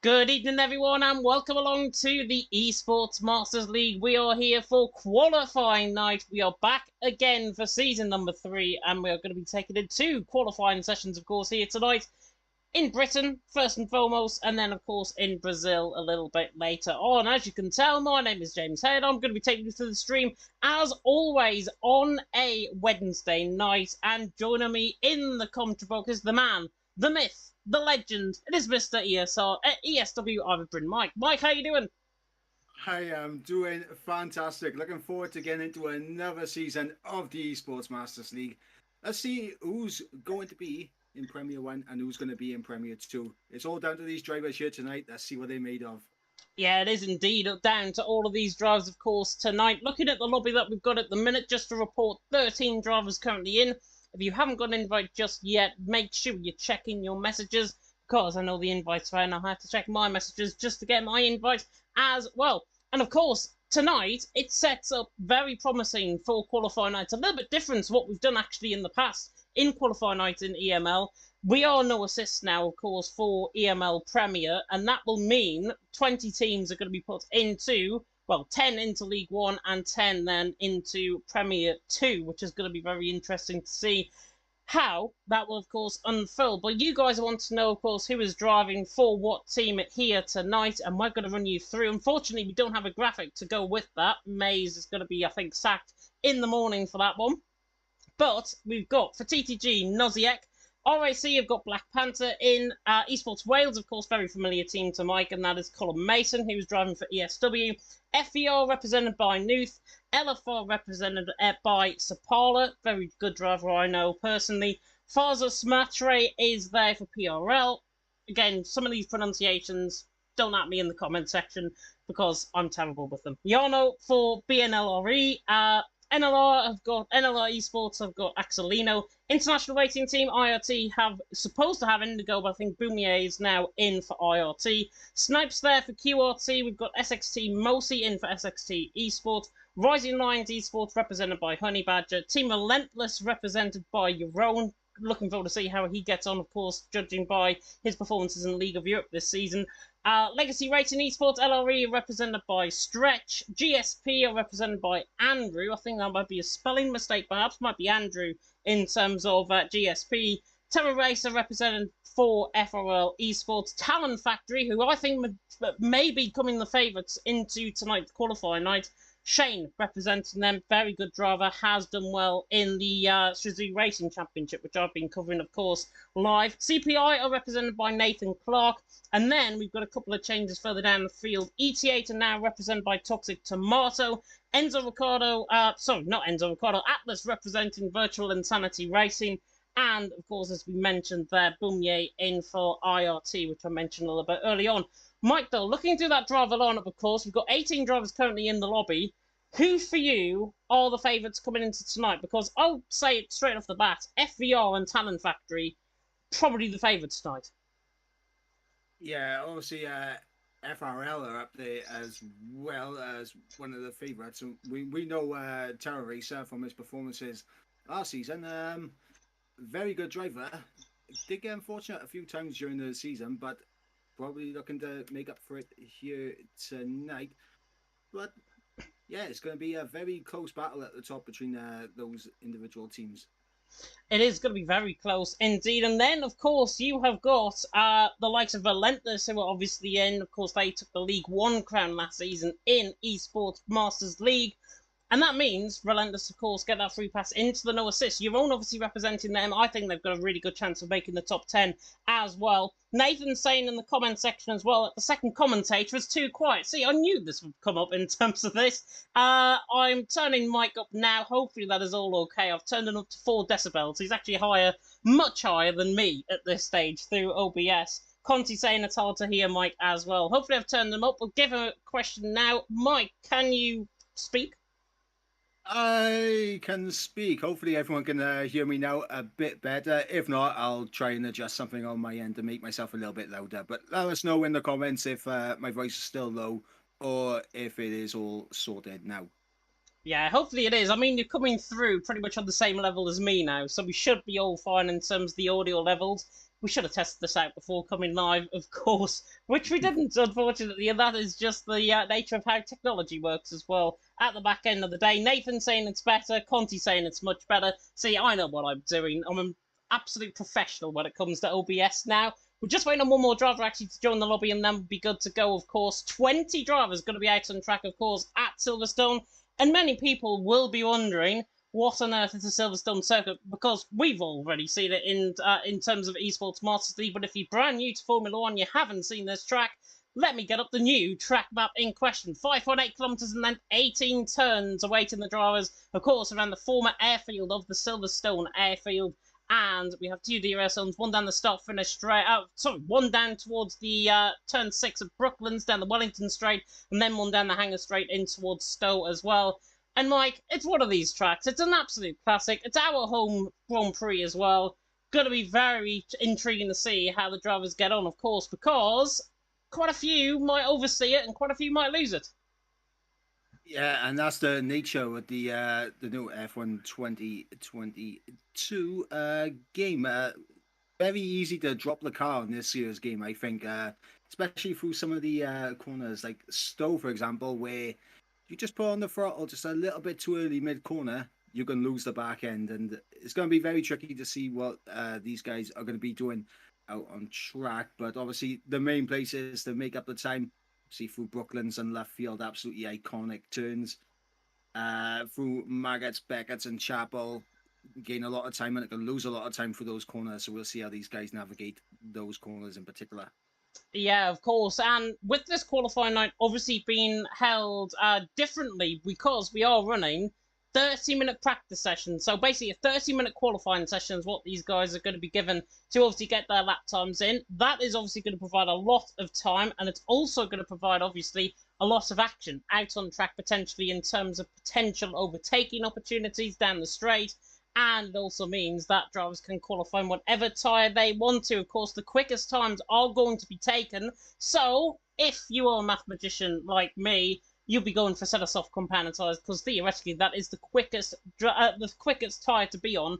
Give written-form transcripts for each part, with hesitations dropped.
Good evening, everyone, and welcome along to the Esports Masters League. We are here for qualifying night. We are back again for season number 3, and we are going to be taking in 2 qualifying sessions, of course, here tonight. In Britain, first and foremost, and then, of course, in Brazil a little bit later on. As you can tell, my name is James Head. I'm going to be taking you through the stream, as always, on a Wednesday night. And joining me in the commentary box is the man, the myth, the legend. It is Mr. ESW Ivorbrin. Mike, how you doing? I am doing fantastic. Looking forward to getting into another season of the Esports Masters League. Let's see who's going to be in Premier 1 and who's going to be in Premier 2. It's all down to these drivers here tonight. Let's see what they're made of. Yeah, it is indeed down to all of these drivers, of course, tonight. Looking at the lobby that we've got at the minute, just to report 13 drivers currently in. If you haven't got an invite just yet, make sure you're checking your messages, because I know the invite's fine. I have to check my messages just to get my invite as well. And of course, tonight, it sets up very promising for qualifying nights. A little bit different to what we've done actually in the past in qualifying night in EML. We are no assists now, of course, for EML Premier, and that will mean 20 teams are going to be put into, well, 10 into League 1 and 10 then into Premier 2, which is going to be very interesting to see how that will, of course, unfold. But you guys want to know, of course, who is driving for what team here tonight, and we're going to run you through. Unfortunately, we don't have a graphic to go with that. Maze is going to be, I think, sacked in the morning for that one. But we've got, for TTG, Noziek. RAC have got Black Panther in. Esports Wales, of course, very familiar team to Mike, and that is Colin Mason, who's driving for ESW. FER represented by Nuth. LFR represented by Sapala, very good driver I know personally. Farza Smatre is there for PRL. Again, some of these pronunciations, don't at me in the comment section because I'm terrible with them. Yano for BNLRE. NLR Esports have got Axelino. International Rating Team, IRT, have supposed to have Indigo, but I think Boumier is now in for IRT. Snipes there for QRT. We've got SXT Mosi in for SXT Esports. Rising Lions Esports represented by Honey Badger. Team Relentless represented by Yaron. Looking forward to see how he gets on, of course, judging by his performances in League of Europe this season. Legacy Rating Esports, LRE, represented by Stretch. GSP are represented by Andrew. I think that might be a spelling mistake, perhaps. Might be Andrew in terms of GSP. Terra Racer represented for FRL Esports. Talent Factory, who I think may be coming the favourites into tonight's qualifying night. Shane representing them, very good driver, has done well in the Suzuki Racing Championship, which I've been covering, of course, live. CPI are represented by Nathan Clark, and then we've got a couple of changes further down the field. ET8 are now represented by Toxic Tomato. Enzo Ricardo, not Enzo Ricardo, Atlas representing Virtual Insanity Racing. And, of course, as we mentioned there, Boumier in for IRT, which I mentioned a little bit early on. Mike, though, looking through that driver lineup, of course, we've got 18 drivers currently in the lobby. Who, for you, are the favourites coming into tonight? Because I'll say it straight off the bat, FVR and Talent Factory, probably the favourites tonight. Yeah, obviously, FRL are up there as well as one of the favourites. We know Terra Racer from his performances last season. Very good driver. Did get unfortunate a few times during the season, but probably looking to make up for it here tonight. But yeah, it's going to be a very close battle at the top between those individual teams. It is going to be very close indeed. And then, of course, you have got the likes of Relentless, who are obviously in. Of course, they took the League 1 crown last season in Esports Masters League. And that means Relentless, of course, get that free pass into the no assist. Your own obviously representing them. I think they've got a really good chance of making the top 10 as well. Nathan saying in the comment section as well that the second commentator is too quiet. See, I knew this would come up in terms of this. I'm turning Mike up now. Hopefully that is all okay. I've turned it up to 4 decibels. He's actually higher, much higher than me at this stage through OBS. Conti saying it's hard to hear Mike as well. Hopefully I've turned them up. We'll give him a question now. Mike, can you speak? I can speak. Hopefully everyone can hear me now a bit better. If not, I'll try and adjust something on my end to make myself a little bit louder. But let us know in the comments if my voice is still low or if it is all sorted now. Yeah, hopefully it is. I mean, you're coming through pretty much on the same level as me now, so we should be all fine in terms of the audio levels. we should have tested this out before coming live, of course, which we didn't, unfortunately, and that is just the nature of how technology works as well. At the back end of the day, Nathan saying it's better, Conti saying it's much better. See, I know what I'm doing. I'm an absolute professional when it comes to OBS now. We're just waiting on one more driver actually to join the lobby, and then we'll be good to go, of course. 20 drivers going to be out on track, of course, at Silverstone, and many people will be wondering, what on earth is the Silverstone circuit? Because we've already seen it in terms of Esports Masters League, but if you're brand new to Formula 1, you haven't seen this track, let me get up the new track map in question. 5.8 kilometres and then 18 turns awaiting the drivers, of course, around the former airfield of the Silverstone airfield. And we have two DRS zones, one down the start finish straight out. Sorry, one down towards the turn 6 of Brooklands, down the Wellington Straight, and then one down the Hangar Straight in towards Stowe as well. And Mike, it's one of these tracks. It's an absolute classic. It's our home Grand Prix as well. Going to be very intriguing to see how the drivers get on, of course, because quite a few might oversee it and quite a few might lose it. Yeah, and that's the nature with the new F1 2022 game. Very easy to drop the car in this year's game, I think, especially through some of the corners, like Stowe, for example, where you just put on the throttle just a little bit too early mid-corner, you're going to lose the back end. And it's going to be very tricky to see what these guys are going to be doing out on track. But obviously, the main place is to make up the time. See through Brooklands and left field, absolutely iconic turns. Through Maggots, Beckett's and Chapel, gain a lot of time and it can lose a lot of time for those corners. So we'll see how these guys navigate those corners in particular. Yeah, of course. And with this qualifying night obviously being held differently because we are running 30-minute practice sessions. So basically a 30-minute qualifying session is what these guys are going to be given to obviously get their lap times in. That is obviously going to provide a lot of time, and it's also going to provide obviously a lot of action out on track potentially in terms of potential overtaking opportunities down the straight. And it also means that drivers can qualify in whatever tyre they want to. Of course, the quickest times are going to be taken. So if you are a mathematician like me, you'll be going for set of soft compound tyres because theoretically that is the quickest tyre to be on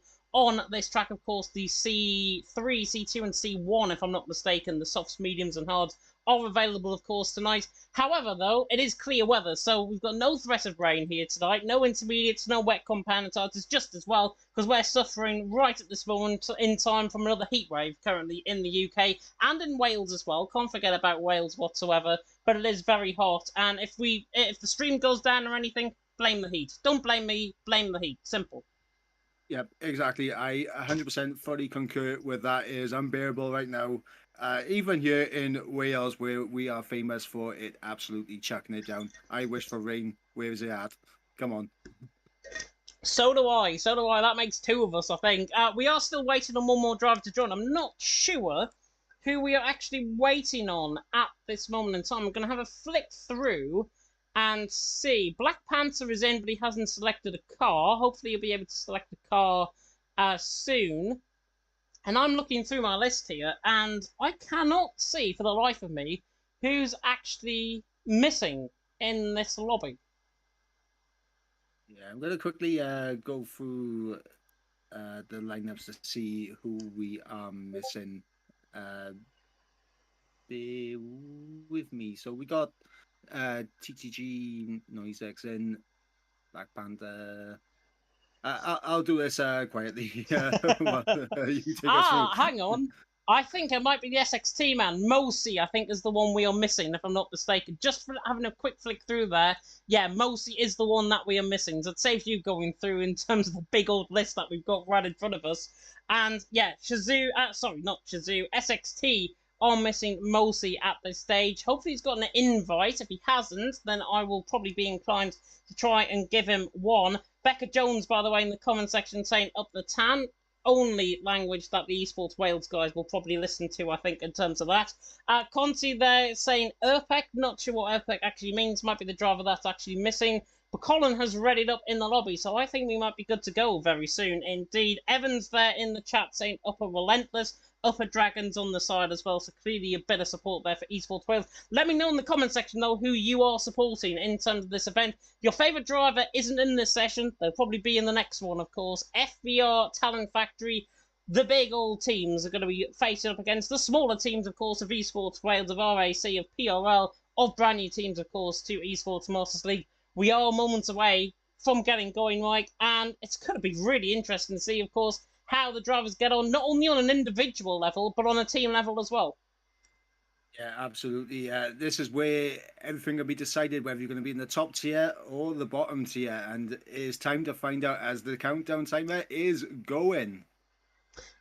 this track. Of course, the C3, C2 and C1, if I'm not mistaken, the softs, mediums and hards are available, of course, tonight. However, though, it is clear weather, so we've got no threat of rain here tonight, no intermediates, no wet compound tyres. It's just as well because we're suffering right at this moment in time from another heat wave currently in the UK and in Wales as well. Can't forget about Wales whatsoever. But it is very hot, and if the stream goes down or anything, blame the heat. Don't blame me, blame the heat. Simple. Yep, exactly. I 100% fully concur with that. It is unbearable right now. Even here in Wales, where we are famous for it absolutely chucking it down. I wish for rain. Where is it at? Come on. So do I. So do I. That makes two of us, I think. We are still waiting on one more driver to join. I'm not sure who we are actually waiting on at this moment in time. I'm going to have a flick through and see. Black Panther is in, but he hasn't selected a car. Hopefully he'll be able to select a car soon. And I'm looking through my list here, and I cannot see for the life of me who's actually missing in this lobby. Yeah, I'm going to quickly go through the lineups to see who we are missing. Bear with me. So we got TTG NoiseX in, Black Panther. I'll do this quietly. Hang on. I think it might be the SXT man. Mosi, I think, is the one we are missing, if I'm not mistaken. Just for having a quick flick through there, yeah, Mosi is the one that we are missing. So it saves you going through in terms of the big old list that we've got right in front of us. And yeah, SXT are missing Mosi at this stage. Hopefully he's got an invite. If he hasn't, then I will probably be inclined to try and give him one. Becca Jones, by the way, in the comment section saying up the tan. Only language that the Esports Wales guys will probably listen to, I think, in terms of that. Conti there saying Urpec. Not sure what Urpec actually means. Might be the driver that's actually missing. But Colin has readied up in the lobby, so I think we might be good to go very soon indeed. Evans there in the chat saying Upper Relentless. Upper Dragons on the side as well, so clearly a bit of support there for Esports Wales. Let me know in the comment section, though, who you are supporting in terms of this event. Your favourite driver isn't in this session. They'll probably be in the next one, of course. FVR Talent Factory the big old teams are going to be facing up against the smaller teams, of course, of Esports Wales, of RAC, of PRL, of brand new teams, of course, to Esports Masters League. We are moments away from getting going, right, and it's going to be really interesting to see, of course, how the drivers get on, not only on an individual level, but on a team level as well. Yeah, absolutely. This is where everything will be decided, whether you're going to be in the top tier or the bottom tier. And it is time to find out as the countdown timer is going.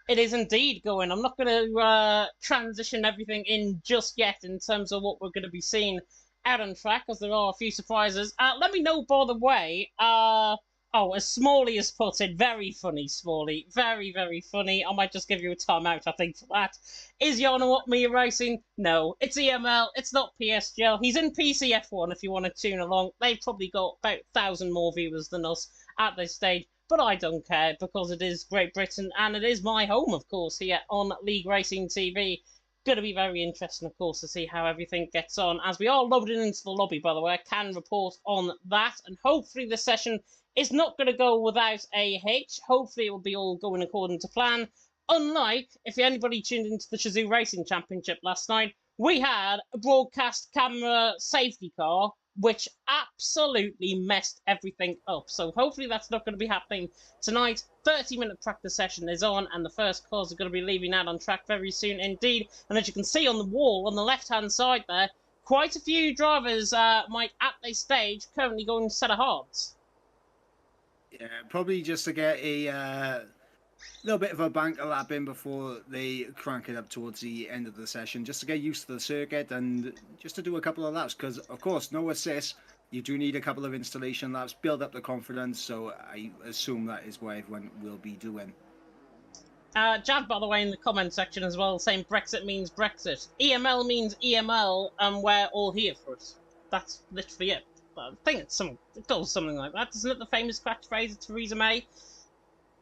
It is indeed going. I'm not going to transition everything in just yet in terms of what we're going to be seeing out on track, as there are a few surprises. Let me know, by the way, as Smalley has put it, very funny, Smalley. Very, very funny. I might just give you a timeout, I think, for that. Is Yana what me racing? No. It's EML. It's not PSGL. He's in PCF1 if you want to tune along. They've probably got about 1,000 more viewers than us at this stage. But I don't care, because it is Great Britain, and it is my home, of course, here on League Racing TV. Going to be very interesting, of course, to see how everything gets on. As we are loading into the lobby, by the way, I can report on that. And hopefully this session is not going to go without a hitch. Hopefully it will be all going according to plan. Unlike, if anybody tuned into the Shazoo Racing Championship last night, we had a broadcast camera safety car, which absolutely messed everything up. So hopefully that's not going to be happening tonight. 30-minute practice session is on, and the first cars are going to be leaving out on track very soon indeed. And as you can see on the wall on the left-hand side there, quite a few drivers might at this stage currently going to set of hards. Yeah, probably just to get a little bit of a banker lap in before they crank it up towards the end of the session, just to get used to the circuit and just to do a couple of laps, because of course no assist, you do need a couple of installation laps, build up the confidence, so I assume that is what everyone will be doing. Jav, by the way, in the comment section as well, saying Brexit means Brexit. EML means EML, and we're all here for it. That's literally it. I think it goes something like that, isn't it? The famous catchphrase of Theresa May.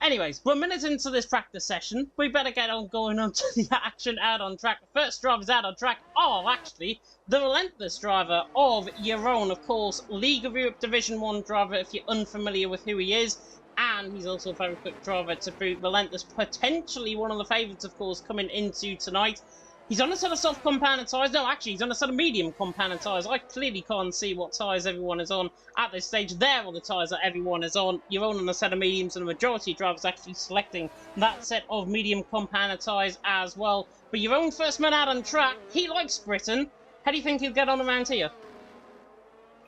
Anyways, we're minutes into this practice session. We better get on going on to the action out on track. The first drivers out on track are actually the relentless driver of your own, of course, League of Europe Division 1 driver, if you're unfamiliar with who he is. And he's also a very quick driver to boot. Relentless, potentially one of the favourites, of course, coming into tonight. He's on a set of soft compounded tyres. No, actually, he's on a set of medium compounded tyres. I clearly can't see what tyres everyone is on at this stage. There are the tyres that everyone is on. You're on a set of mediums, and the majority of drivers actually selecting that set of medium compounded tyres as well. But your own first man out on track, he likes Britain. How do you think he'll get on around here?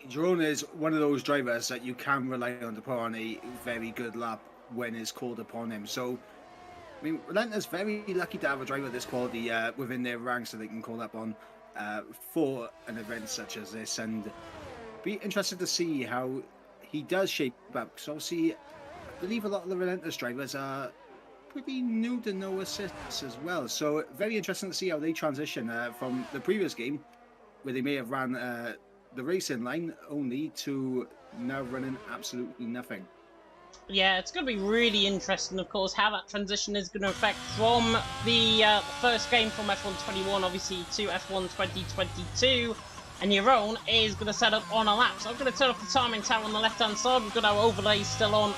Jerome is one of those drivers that you can rely on to put on a very good lap when it's called upon him. So, I mean, Relentless very lucky to have a driver of this quality within their ranks that they can call up on for an event such as this, and be interested to see how he does shape up, because obviously I believe a lot of the Relentless drivers are pretty new to no assists as well, so very interesting to see how they transition from the previous game where they may have ran the racing line only to now running absolutely nothing. Yeah, it's going to be really interesting, of course, how that transition is going to affect from the first game from F1 21, obviously, to F1 2022. And your own is going to set up on a lap. So I'm going to turn off the timing tower on the left-hand side. We've got our overlays still on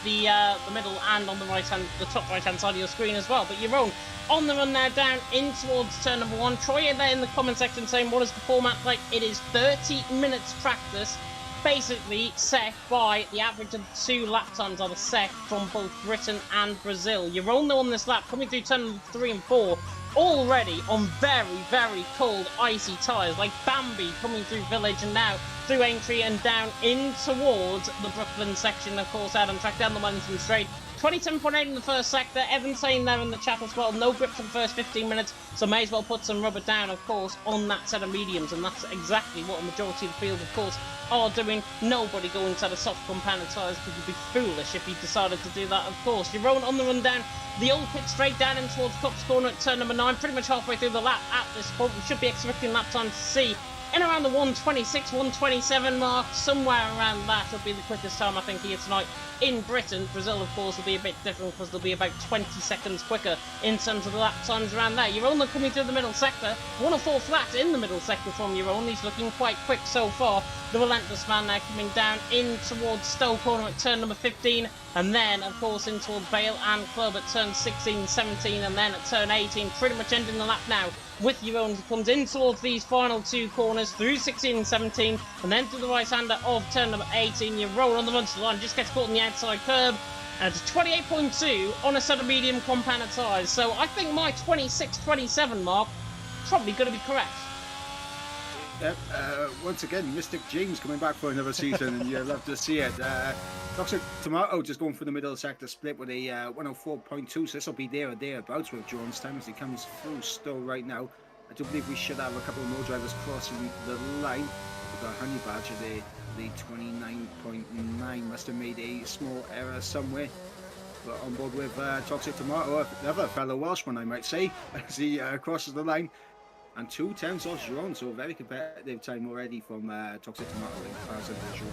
the middle and on the the top right-hand side of your screen as well. But your own on the run now down in towards turn number 1. Troy there in the comment section saying, what is the format like? It is 30 minutes practice, basically set by the average of 2 lap times are the set from both Britain and Brazil. You're only on this lap coming through turn 3 and 4 already on very, very cold, icy tyres, like Bambi coming through Village and now through Aintree and down in towards the Brooklyn section, of course, out on track down the Wellington Straight. 27.8 in the first sector. Evan saying there in the chat as well, no grip for the first 15 minutes, so may as well put some rubber down, of course, on that set of mediums, and that's exactly what a majority of the field, of course, are doing. Nobody going to the soft compounded tyres, because you'd be foolish if you decided to do that, of course. You're on the run down the old pit straight down in towards Cops Corner at turn number 9, pretty much halfway through the lap at this point. We should be expecting lap time to see in around the 126, 127 mark, somewhere around that will be the quickest time I think here tonight in Britain. Brazil, of course, will be a bit different because they'll be about 20 seconds quicker in terms of the lap times around there. Jeroen coming through the middle sector, 104 flat in the middle sector from Jeroen. He's looking quite quick so far. The relentless man now coming down in towards Stowe corner at turn number 15, and then, of course, in towards Vale and Club at turn 16, 17, and then at turn 18, pretty much ending the lap now with Jeroen, who comes in towards these final two corners through 16 and 17, and then through the right-hander of turn number 18. Jeroen on the munch line, just gets caught on the outside curb, and it's 28.2 on a set of medium compounded tyres. So I think my 26-27 mark probably going to be correct. Yep, once again, Mystic James coming back for another season, and you love to see it. Toxic Tomato just going for the middle sector split with a 104.2, so this will be there or thereabouts with Jones' time as he comes through Stowe right now. I do believe we should have a couple more drivers crossing the line. We've got Honey Badger there, the 29.9 must have made a small error somewhere. But on board with Toxic Tomato, another fellow Welshman, I might say, as he crosses the line. And 2 tenths off Jeroen, so a very competitive time already from Toxic Tomato in comparison to Jeroen.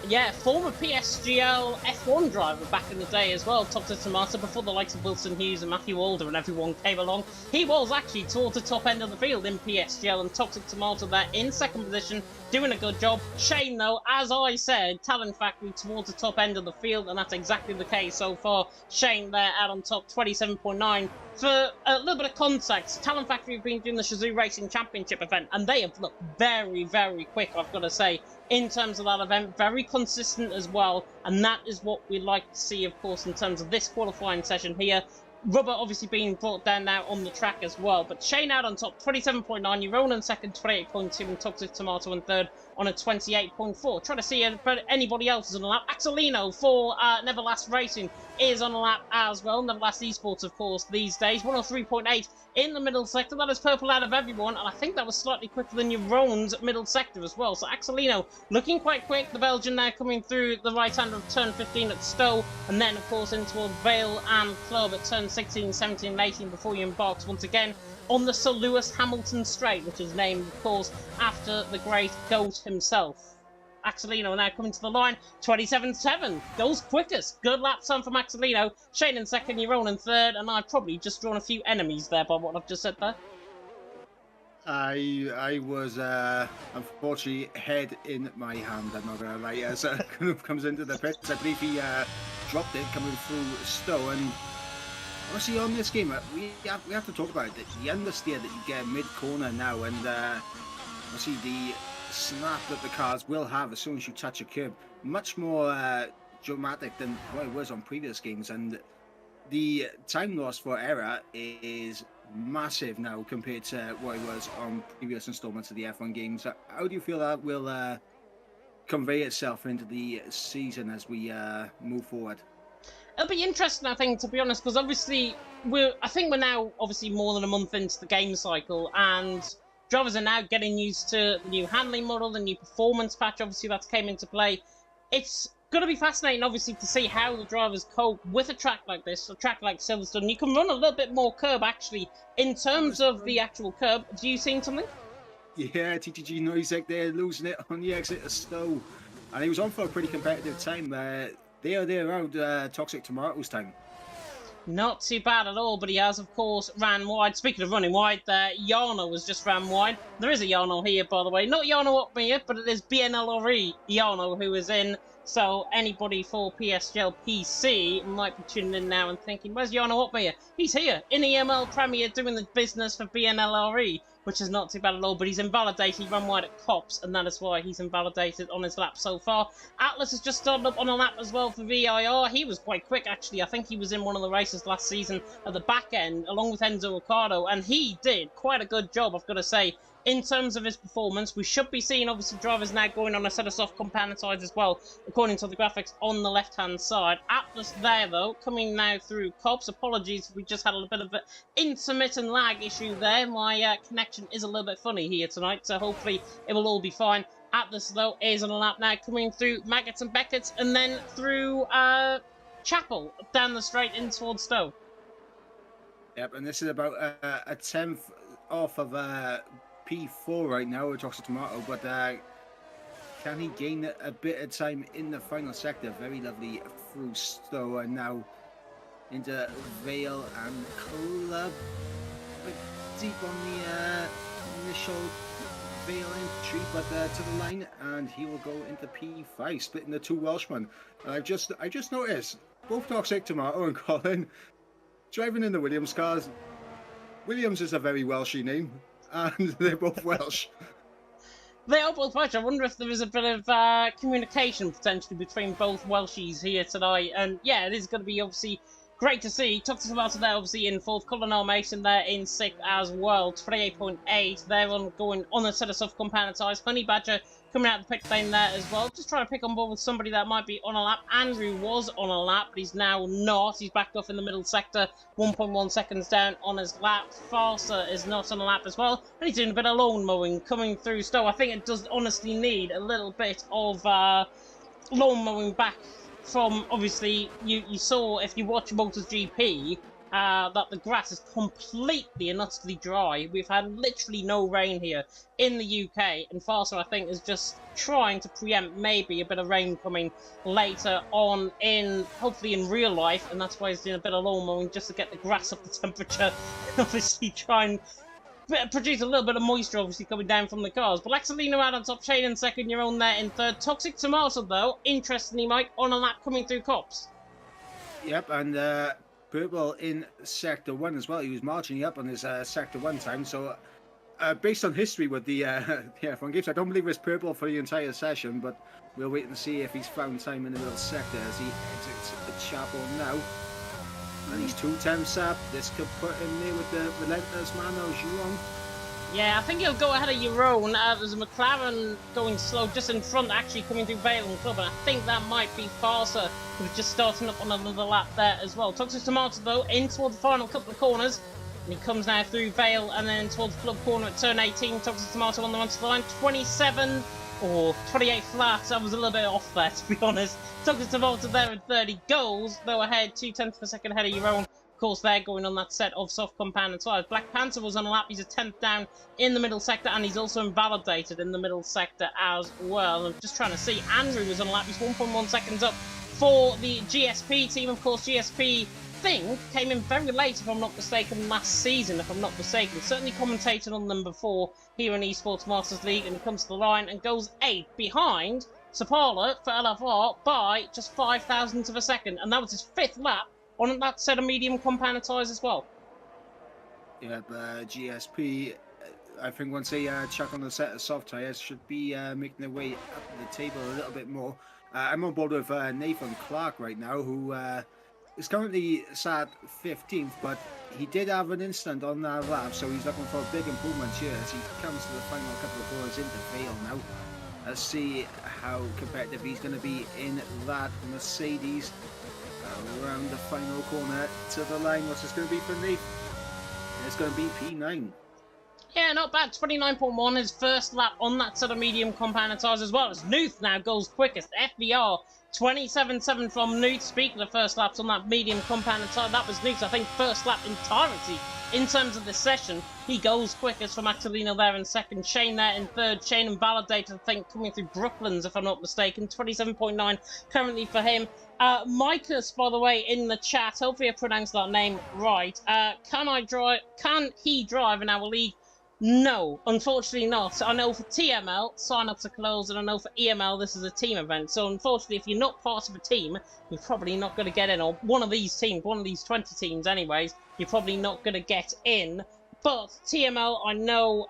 Yeah, former PSGL F1 driver back in the day as well, Toxic Tomato, before the likes of Wilson Hughes and Matthew Alder and everyone came along. He was actually towards the top end of the field in PSGL, and Toxic Tomato there in second position, doing a good job. Shane, though, as I said, Talent Factory towards the top end of the field, and that's exactly the case so far. Shane there out on top, 27.9. For a little bit of context, Talent Factory have been doing the Shazoo Racing Championship event, and they have looked very, very quick, I've got to say, in terms of that event. Very consistent as well, and that is what we like to see, of course, in terms of this qualifying session here. Rubber obviously being brought down now on the track as well, but Shane out on top, 27.9, Jeroen in second, 28.2, and Toxic Tomato in third on a 28.4. Trying to see if anybody else is on the lap. Axelino for Neverlast Racing is on the lap as well. Neverlast Esports, of course, these days. 103.8 in the middle sector. That is purple out of everyone, and I think that was slightly quicker than Jeroen's middle sector as well. So Axelino looking quite quick. The Belgian now coming through the right-hander of turn 15 at Stowe, and then, of course, in towards Vale and Club at turn 16, 17, and 18 before he embarks once again on the Sir Lewis Hamilton Straight, which is named, of course, after the great GOAT himself. Axelino now coming to the line, 27.7, goes quickest. Good lap time from Axelino. Shane in second, Jeroen in third, and I've probably just drawn a few enemies there by what I've just said there. I was unfortunately head in my hand, I'm not gonna lie, as comes into the pits. I believe he dropped it coming through Stowe, and obviously on this game we have to talk about it. The understeer that you get mid-corner now, and obviously the snap that the cars will have as soon as you touch a curb, much more dramatic than what it was on previous games, and the time loss for error is massive now compared to what it was on previous installments of the F1 games. How do you feel that will convey itself into the season as we move forward? It'll be interesting, I think, to be honest, because obviously I think we're now obviously more than a month into the game cycle, and drivers are now getting used to the new handling model, the new performance patch, obviously, that came into play. It's going to be fascinating, obviously, to see how the drivers cope with a track like this, a track like Silverstone. You can run a little bit more curb, actually, in terms of the actual curb. Have you seen something? Yeah, TTG Noisek there, losing it on the exit of Stowe. And he was on for a pretty competitive time. They're around Toxic Tomato's time. Not too bad at all, but he has, of course, ran wide. Speaking of running wide, Jarno was just ran wide. There is a Jarno here, by the way. Not Jarno Uppbeat, but it is BNLRE Jarno who is in. So anybody for PSGL PC might be tuning in now and thinking, where's Jarno Uppbeat? He's here in EML Premier doing the business for BNLRE, which is not too bad at all, but he's invalidated. He ran wide at Cops, and that is why he's invalidated on his lap so far. Atlas has just started up on a lap as well for VIR. He was quite quick, actually. I think he was in one of the races last season at the back end, along with Enzo Ricardo, and he did quite a good job, I've got to say, in terms of his performance. We should be seeing, obviously, drivers now going on a set of soft compound sides as well, according to the graphics on the left-hand side. Atlas there, though, coming now through Cops. Apologies, we just had a bit of an intermittent lag issue there. My connection is a little bit funny here tonight, so hopefully it will all be fine. Atlas, though, is on a lap now, coming through Maggots and Beckett's, and then through Chapel, down the straight in towards Stowe. Yep, and this is about a 10th off of P4 right now with Toxic Tomato, but can he gain a bit of time in the final sector? Very lovely through Stowe, and now into Vale and Club. Deep on the initial Vale entry, but to the line, and he will go into P5, splitting the two Welshmen. I just noticed both Toxic Tomato and Colin driving in the Williams cars. Williams is a very Welshy name, and they're both Welsh. They are both Welsh. I wonder if there is a bit of communication potentially between both Welshies here tonight. And yeah, it is going to be obviously great to see. Toxic Tomato there obviously in 4th. Colin Mason there in 6th as well. 28.8. They're going on a set of soft compound tyres. Honey Badger coming out the pit lane there as well. Just trying to pick on board with somebody that might be on a lap. Andrew was on a lap, but he's now not. He's backed off in the middle sector. 1.1 seconds down on his lap. Farser is not on a lap as well. And he's doing a bit of lawn mowing coming through Stowe. I think it does honestly need a little bit of lawn mowing back from, obviously, you saw, if you watch MotoGP, that the grass is completely and utterly dry. We've had literally no rain here in the UK, and Farser, I think, is just trying to preempt maybe a bit of rain coming later on hopefully in real life, and that's why he's doing a bit of lawn mowing just to get the grass up the temperature, and obviously try and produce a little bit of moisture, obviously, coming down from the cars. But Laxalino out on top, Shane in 2nd, your own there in 3rd. Toxic Tomato, though, interestingly, Mike, on a lap coming through Cops. Yep, and Purple in Sector 1 as well. He was marching up on his Sector 1 time. So, based on history with the F1 games, I don't believe it's Purple for the entire session, but we'll wait and see if he's found time in the middle sector as he exits the chapel now. And he's 2 temps up. This could put him there with the relentless man, though, Giron. Yeah, I think he'll go ahead of your own. There's a McLaren going slow just in front, actually coming through Vale and Club, and I think that might be Farser, who's just starting up on another lap there as well. Toxic Tomato, though, in towards the final couple of corners, and he comes now through Vale and then towards Club corner at turn 18. Toxic Tomato on the run to the line, 27 or 28 flat. I was a little bit off there, to be honest. Toxic Tomato there at 30 goals, though ahead 0.2 per second ahead of your own. Of course, they're going on that set of soft compound and tyres. Black Panther was on a lap. He's a 10th down in the middle sector, and he's also invalidated in the middle sector as well. I'm just trying to see. Andrew was on a lap. He's 1.1 seconds up for the GSP team. Of course, GSP thing came in very late, if I'm not mistaken, last season, if I'm not mistaken. Certainly commentated on them before here in Esports Masters League, and he comes to the line and goes 8th behind Sapala for LFR by just 5 thousandths of a second, and that was his 5th lap on that set of medium compound tyres as well. Yeah, GSP, I think once they chuck on the set of soft tyres, should be making their way up the table a little bit more. I'm on board with Nathan Clark right now, who is currently sat 15th, but he did have an incident on that lap, so he's looking for a big improvement here as he comes to the final couple of corners into Vale now. Let's see how competitive he's going to be in that Mercedes. Around the final corner to the line. What's this going to be for Nate? It's going to be P9. Yeah, not bad. 29.1, his first lap on that sort of medium compound tyres as well. As Nuth now goes quickest. FBR 27.7 from Nuth. Speaking of first laps on that medium compound tyre, that was Nuth's, I think, first lap entirety in terms of this session. He goes quickest from Axelino there in 2nd. Shane there in 3rd. Shane invalidated, I think, coming through Brooklands, if I'm not mistaken. 27.9 currently for him. Micus, by the way, in the chat, hopefully I pronounced that name right. Can he drive in our league? No, unfortunately not. I know for TML, sign-ups are closed, and I know for EML, this is a team event. So unfortunately, if you're not part of a team, you're probably not going to get in, or one of these teams, one of these 20 teams anyways, you're probably not going to get in. But TML, I know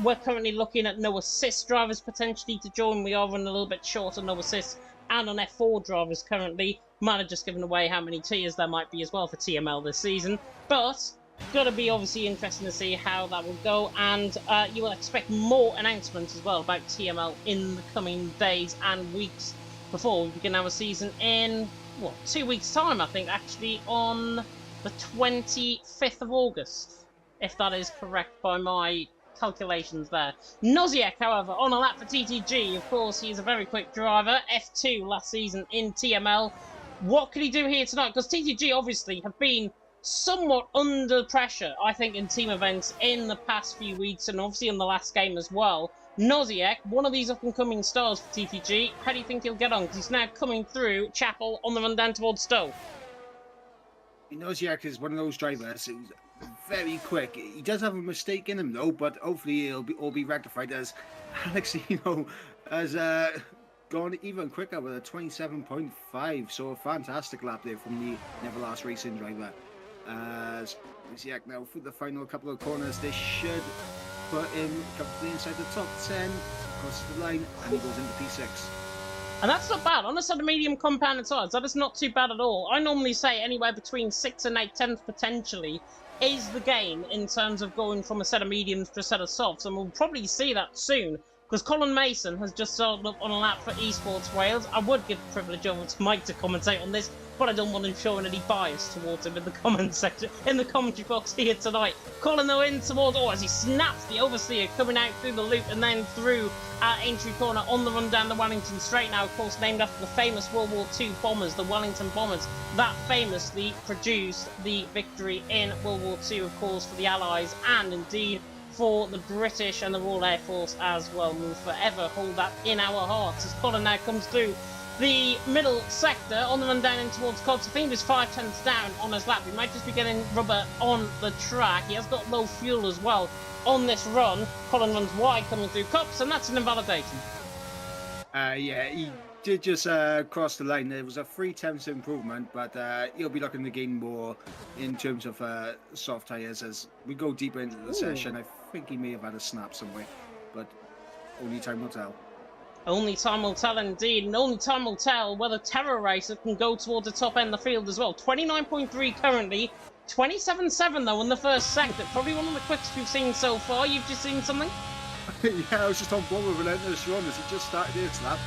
we're currently looking at no assist drivers potentially to join. We are running a little bit short on no assists and on F4 drivers currently. Might have just given away how many tiers there might be as well for TML this season. But got to be obviously interesting to see how that will go, and you will expect more announcements as well about TML in the coming days and weeks before we begin our season in, what, 2 weeks' time, I think, actually, on the 25th of August, if that is correct by my calculations there. Noziak, however, on a lap for TTG. Of course, he is a very quick driver. F2 last season in TML. What could he do here tonight? Because TTG obviously have been somewhat under pressure, I think, in team events in the past few weeks, and obviously in the last game as well. Noziek, one of these up-and-coming stars for TTG, how do you think he'll get on? Because he's now coming through Chapel on the run down towards Stowe. Noziek is one of those drivers who's very quick. He does have a mistake in him though, but hopefully it'll all be rectified, as Alexino has gone even quicker with a 27.5. So a fantastic lap there from the Neverlast Racing driver. As Noziek now through the final couple of corners, they should put him comfortably inside the top 10, crosses the line, and he goes into P6. And that's not bad. On a set of medium compounded tires, that is not too bad at all. I normally say anywhere between 6 and 8 tenths potentially is the gain in terms of going from a set of mediums to a set of softs, and we'll probably see that soon, because Colin Mason has just started up on a lap for Esports Wales. I would give the privilege over to Mike to commentate on this, but I don't want him showing any bias towards him in the comment section, in the commentary box here tonight. Colin though in towards, as he snaps the oversteer coming out through the loop and then through Aintree Corner on the run down the Wellington Straight, now of course named after the famous World War II bombers, the Wellington Bombers, that famously produced the victory in World War II, of course, for the Allies and indeed for the British and the Royal Air Force as well. We'll forever hold that in our hearts as Colin now comes through the middle sector on the run down in towards Cobbs. I think he was 5 tenths down on his lap. He might just be getting rubber on the track. He has got low fuel as well on this run. Colin runs wide coming through Cobbs, and that's an invalidation. Yeah, he did just cross the line. There was a 3 tenths improvement, but he'll be looking to gain more in terms of soft tyres as we go deeper into the session. I think he may have had a snap somewhere, but only time will tell. Only time will tell indeed, and only time will tell whether Terror Racer can go towards the top end of the field as well. 29.3 currently, 27.7 though in the first sector. Probably one of the quickest we've seen so far. You've just seen something? Yeah, I was just on board with Relentless Run as he just started his lap.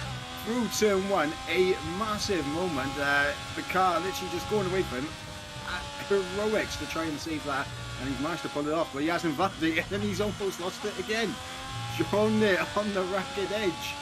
Through turn 1, a massive moment. The car literally just going away from him. Heroics to try and save that, and he's managed to pull it off, but he hasn't validated and he's almost lost it again. John there on the ragged edge.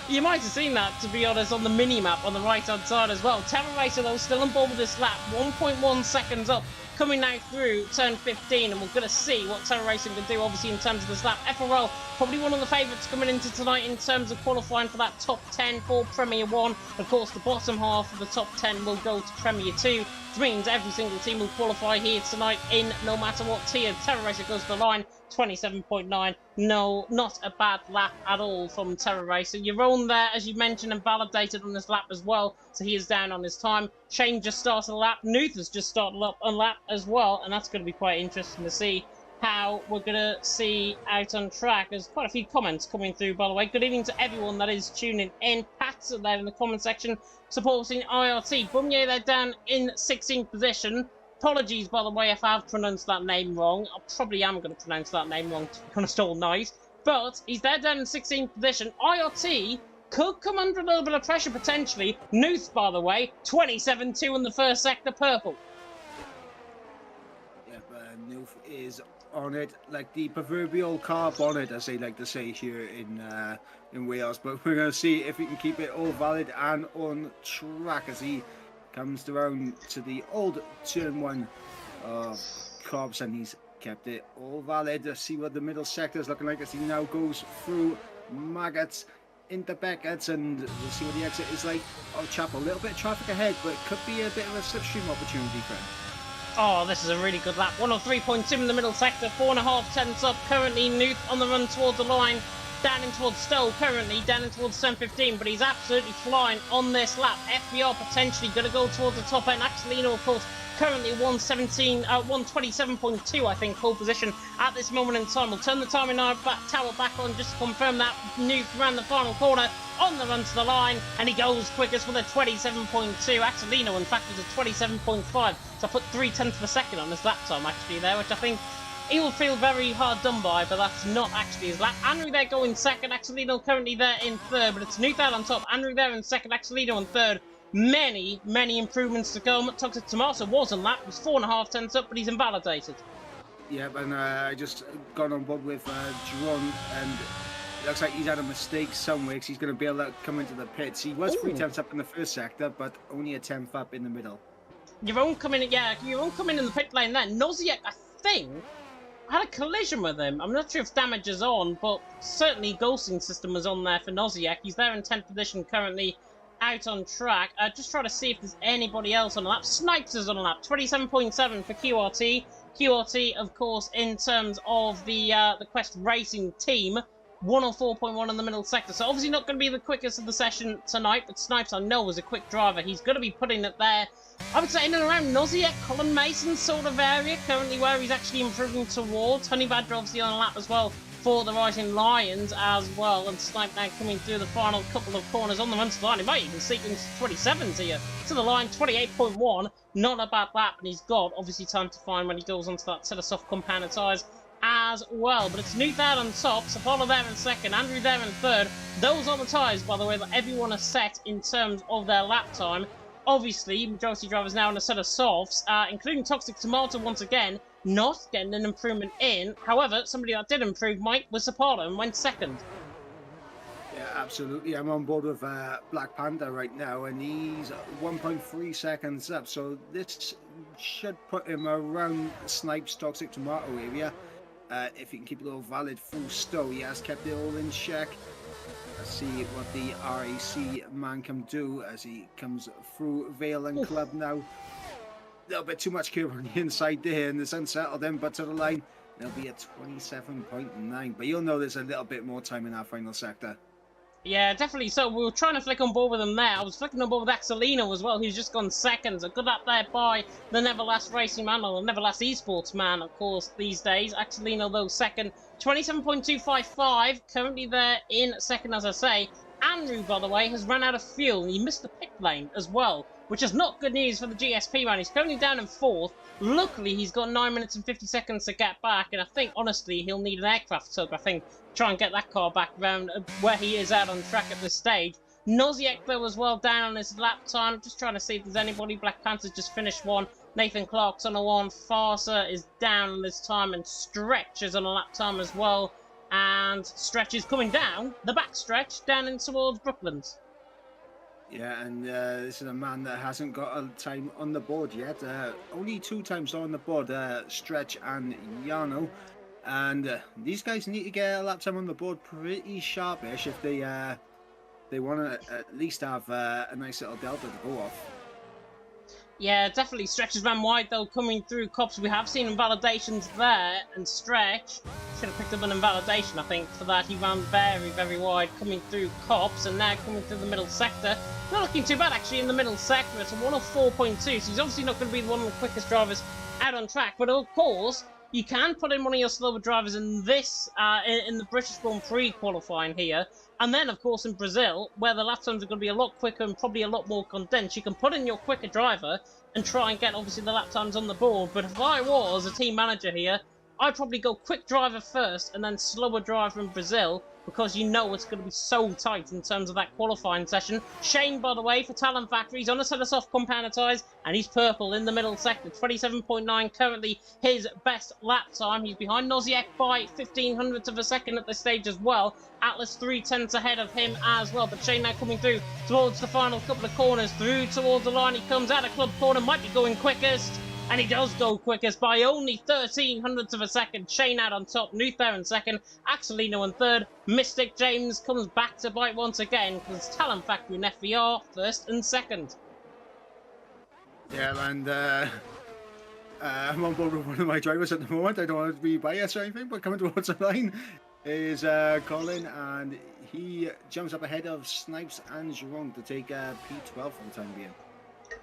You might have seen that, to be honest, on the mini-map on the right-hand side as well. Terror Racer, though, still on board with this lap. 1.1 seconds up, coming now through turn 15, and we're going to see what Terror Racing can do, obviously, in terms of this lap. FRL, probably one of the favourites coming into tonight in terms of qualifying for that top 10 for Premier 1. Of course, the bottom half of the top 10 will go to Premier 2, which means every single team will qualify here tonight in no matter what tier. Terror Racer goes to the line. 27.9. No, not a bad lap at all from Terror Racer. Your own there, as you mentioned, and validated on this lap as well, so he is down on his time. Shane just started a lap. Nuth has just started up a lap as well, and that's going to be quite interesting to see how we're going to see out on track. There's quite a few comments coming through, by the way. Good evening to everyone that is tuning in. Pat's there in the comment section supporting IRT. Bumier, they're down in 16th position. Apologies, by the way, if I have pronounced that name wrong. I probably am going to pronounce that name wrong, to be honest, all night. But he's there down in 16th position. IRT could come under a little bit of pressure, potentially. Nuth, by the way, 27.2 in the first sector, purple. Yep, Nuth is on it, like the proverbial car bonnet, as they like to say here in Wales. But we're going to see if he can keep it all valid and on track as he comes around to the old turn 1 of Cobbs, and he's kept it all valid. Let's see what the middle sector is looking like as he now goes through Maggots into Beckett's, and we'll see what the exit is like. Oh, Chapel, a little bit of traffic ahead, but it could be a bit of a slipstream opportunity for him. Oh, this is a really good lap. 103.2 in the middle sector, 4.5 tenths up. Currently, Nuth on the run towards the line. Down in towards Stowe, currently down in towards turn 15, but he's absolutely flying on this lap. FBR potentially going to go towards the top end. Axelino, of course, currently 127.2, I think, pole position at this moment in time. We'll turn the timing tower back on just to confirm that. Nuth ran the final corner on the run to the line, and he goes quickest with a 27.2. Axelino, in fact, was a 27.5, so I put 3 tenths of a second on his lap time, actually, there, which I think he will feel very hard done by, but that's not actually his lap. Andrew there going second, Axelino currently there in third, but it's Nuth out on top. Andrew there in second, Axelino in third. Many improvements to come. Toxic Tomato was on lap, was 4.5 tenths up, but he's invalidated. Yep, and I just got on board with Jerome, and it looks like he's had a mistake somewhere because he's going to be able to come into the pits. He was 3 tenths up in the first sector, but only a 10th up in the middle. Your own coming in, yeah, your own coming in the pit lane there. Noziek, I think, had a collision with him. I'm not sure if damage is on, but certainly ghosting system was on there for Noziek. He's there in 10th position currently, out on track. Just try to see if there's anybody else on the lap. Snipes is on the lap, 27.7 for QRT. QRT, of course, in terms of the Quest Racing team, 104.1 in the middle sector. So obviously not going to be the quickest of the session tonight, but Snipes I know is a quick driver. He's going to be putting it there, I would say, in and around Noziek, Colin Mason sort of area, currently where he's actually improving towards. Honey Badger obviously on a lap as well for the Rising Lions as well. And Snipe now coming through the final couple of corners on the run to the line. He might even sequence 27s here to the line, 28.1. Not a bad lap, and he's got obviously time to find when he goes onto that set of soft compounded tyres as well. But it's Nuke there on top, Sapolo there in second, Andrew there in third. Those are the tyres, by the way, that everyone has set in terms of their lap time. Obviously, majority drivers now on a set of softs, including Toxic Tomato once again, not getting an improvement in. However, somebody that did improve, Mike, was Sapolo and went second. Yeah, absolutely. I'm on board with Black Panther right now, and he's 1.3 seconds up. So this should put him around Snipe's Toxic Tomato area. If he can keep it all valid full stow, he has kept it all in check. Let's see what the RAC man can do as he comes through Vale and Club now. A little bit too much curve on the inside there, and it's unsettled him, but to the line, there'll be a 27.9. But you'll know there's a little bit more time in our final sector. Yeah, definitely. So we were trying to flick on board with him there. I was flicking on board with Axelino as well, who's just gone second. A good up there by the Neverlast Racing Man, or the Neverlast Esports Man, of course, these days. Axelino, though, second. 27.255, currently there in second, as I say. Andrew, by the way, has run out of fuel, and he missed the pit lane as well, which is not good news for the GSP man. He's currently down in fourth. Luckily, he's got 9 minutes and 50 seconds to get back, and I think, honestly, he'll need an aircraft tug, I think, try and get that car back around where he is out on track at this stage. Noziek, though, as well, down on his lap time. Just trying to see if there's anybody. Black Panther's just finished one. Nathan Clark's on a one. Farsa is down on this time, and Stretch is on a lap time as well. And Stretch is coming down the back stretch, down in towards Brooklands. Yeah, and this is a man that hasn't got a time on the board yet. Only 2 times on the board, Stretch and Yano. And these guys need to get a lap time on the board pretty sharpish if they want to at least have a nice little delta to go off. Yeah, definitely. Stretch has ran wide, though, coming through Cops. We have seen invalidations there, and Stretch should have picked up an invalidation, I think, for that. He ran very, very wide, coming through Cops, and now coming through the middle sector. Not looking too bad, actually, in the middle sector. It's a 104.2, so he's obviously not going to be one of the quickest drivers out on track. But, of course, you can put in one of your slower drivers in this, in the British Grand Prix qualifying here. And then, of course, in Brazil, where the lap times are going to be a lot quicker and probably a lot more condensed, you can put in your quicker driver and try and get, obviously, the lap times on the board. But if I was a team manager here, I'd probably go quick driver first and then slower driver in Brazil, because you know it's going to be so tight in terms of that qualifying session. Shane, by the way, for Talent Factory, he's on a set of soft compounded tyres, and he's purple in the middle sector. 27.9, currently his best lap time. He's behind Noziek by 0.15 of a second at this stage as well. Atlas 3/10 ahead of him as well, but Shane now coming through towards the final couple of corners, through towards the line. He comes out of club corner, might be going quickest. And he does go quickest by only 0.13 of a second. Shane out on top, Nuth there in second, Axelino in third. Mystic James comes back to bite once again, because Talent Factory and FVR first and second. Yeah, and I'm on board with one of my drivers at the moment. I don't want to be biased or anything, but coming towards the line is Colin, and he jumps up ahead of Snipes and Jerome to take P12 for the time being.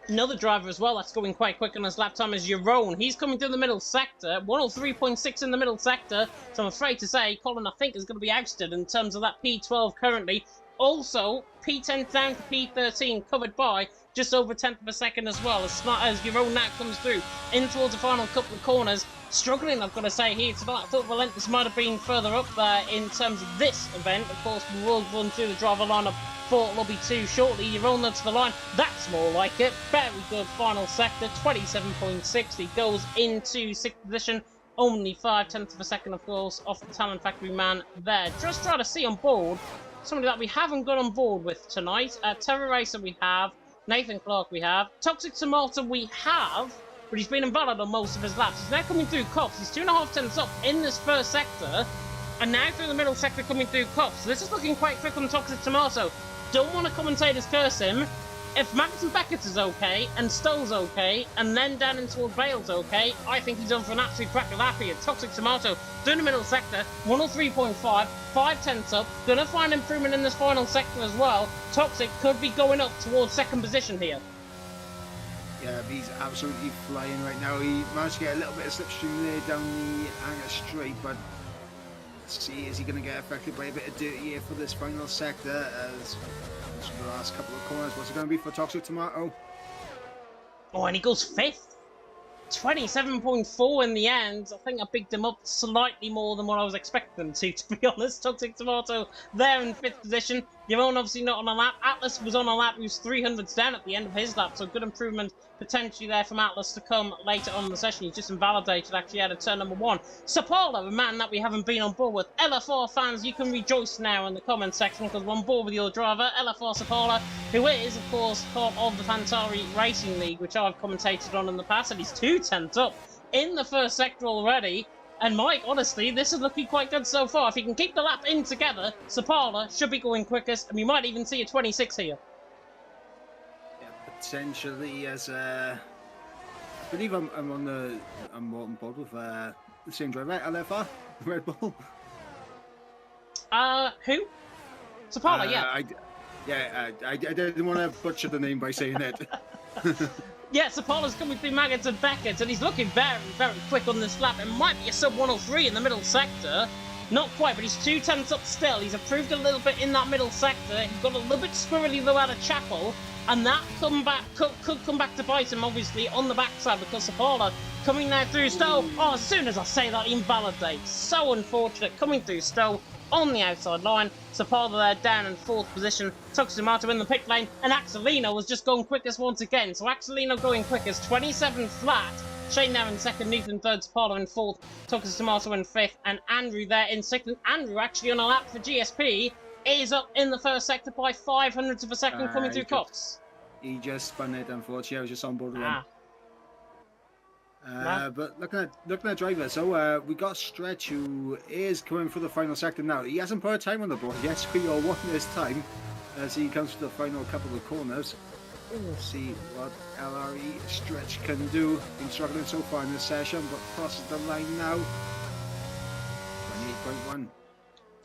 Another driver as well that's going quite quick on his lap time is Jerome. He's coming through the middle sector, 103.6 in the middle sector. So I'm afraid to say, Colin, I think, is going to be ousted in terms of that P12 currently. Also, P10 down to P13, covered by just over 1/10 of a second as well, as Jerome now comes through in towards the final couple of corners. Struggling, I've got to say, here tonight. I thought Valentis might have been further up there in terms of this event. Of course, we will run through the driver lineup for Lobby 2 shortly. You're on to the line. That's more like it. Very good final sector. 27.6. He goes into 6th position. Only 0.5 of a second, of course, off the Talent Factory man there. Just try to see on board somebody that we haven't got on board with tonight. Terror Racer we have. Nathan Clark we have. Toxic Tomato we have, but he's been invalid on most of his laps. He's now coming through Cops. He's 2.5 tenths up in this first sector, and now through the middle sector coming through Cops. So this is looking quite quick on Toxic Tomato. Don't want to commentators curse him. If Magnus and Beckett is okay, and Stoll's okay, and then down in toward Bale's okay, I think he's on for an absolute cracker lap here. Toxic Tomato, through the middle sector, 103.5, 5 tenths up, gonna find improvement in this final sector as well. Toxic could be going up towards second position here. Yeah, he's absolutely flying right now. He managed to get a little bit of slipstream there down the Anger Straight, but let's see, is he going to get affected by a bit of dirt here for this final sector? As the last couple of corners, what's it going to be for Toxic Tomato? Oh, and he goes 5th. 27.4 in the end. I think I picked him up slightly more than what I was expecting them to be honest. Toxic Tomato there in 5th position. Yaron obviously not on a lap. Atlas was on a lap. He was 300s down at the end of his lap, so good improvement potentially there from Atlas to come later on in the session. He's just invalidated actually out of turn number 1. Sapala, a man that we haven't been on board with. LFR fans, you can rejoice now in the comment section because we're on board with your driver, LFR Sapala, who is, of course, part of the Fantari Racing League, which I've commentated on in the past, and he's 2 tenths up in the first sector already. And Mike, honestly, this is looking quite good so far. If he can keep the lap in together, Sapala should be going quickest, and we might even see a 26 here. Potentially, as I believe I'm on board with the same driver, LFR, Red Bull. Who? Sapala, yeah. I didn't want to butcher the name by saying it. Yeah, Sapala's coming through Maggots and Beckett, and he's looking very, very quick on this lap. It might be a sub 103 in the middle sector. Not quite, but he's 2 tenths up still. He's improved a little bit in that middle sector. He's got a little bit squirrely though out of Chapel, and that could come back to bite him, obviously, on the backside, because Sapala coming now through Stowe. Oh, as soon as I say that, he invalidates. So unfortunate. Coming through Stowe on the outside line. Sapala there down in 4th position. Toxic Tomato in the pit lane, and Axelino was just going quickest once again. So Axelino going quickest, 27 flat. Shane now in 2nd, Nathan 3rd, Sapala in 4th, Toxic Tomato in 5th, and Andrew there in 6th. And Andrew actually on a lap for GSP is up in the first sector by 500ths of a second coming through Cops. He just spun it, unfortunately. I was just on board with him. But looking at driver, so we got Stretch, who is coming for the final sector now. He hasn't put a time on the board yet, so we are watching his time as he comes to the final couple of corners. Let's see what LRE Stretch can do. Been struggling so far in this session, but crosses the line now. 28.1.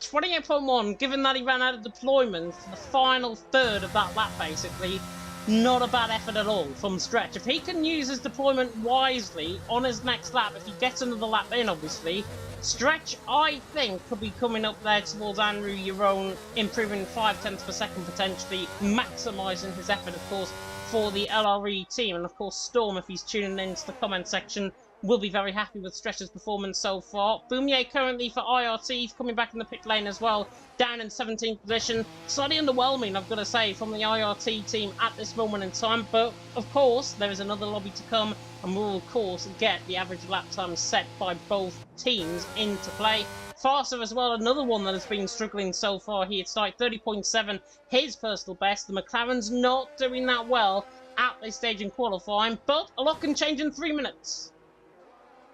28.1, given that he ran out of deployment for the final third of that lap, basically. Not a bad effort at all from Stretch. If he can use his deployment wisely on his next lap, if he gets another lap in, obviously, Stretch, I think, could be coming up there towards Andrew Yaron, improving 5 tenths per second, potentially maximising his effort, of course, for the LRE team. And, of course, Storm, if he's tuning into the comment section, will be very happy with Stretch's performance so far. Boumier currently for IRT, he's coming back in the pit lane as well, down in 17th position. Slightly underwhelming, I've got to say, from the IRT team at this moment in time, but of course there is another lobby to come, and we'll of course get the average lap time set by both teams into play. Farser as well, another one that has been struggling so far. He had started 30.7, his personal best. The McLaren's not doing that well at this stage in qualifying, but a lot can change in 3 minutes.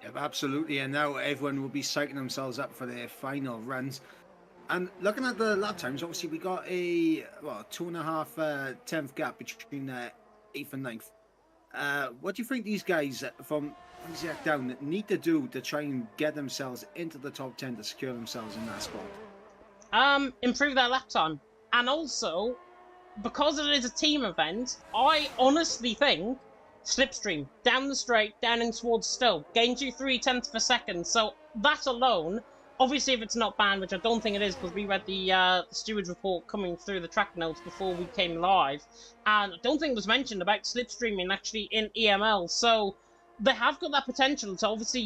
Yeah, absolutely, and now everyone will be psyching themselves up for their final runs. And looking at the lap times, obviously we got a 2.5 tenth gap between 8th and 9th. What do you think these guys from Exact down need to do to try and get themselves into the top 10 to secure themselves in that spot? Improve their lap time, and also because it is a team event, I honestly think slipstream down the straight, down in towards Stowe, gains you 3 tenths per second. So that alone, obviously if it's not banned, which I don't think it is, because we read the steward's report coming through the track notes before we came live, and I don't think it was mentioned about slipstreaming actually in EML. So they have got that potential to obviously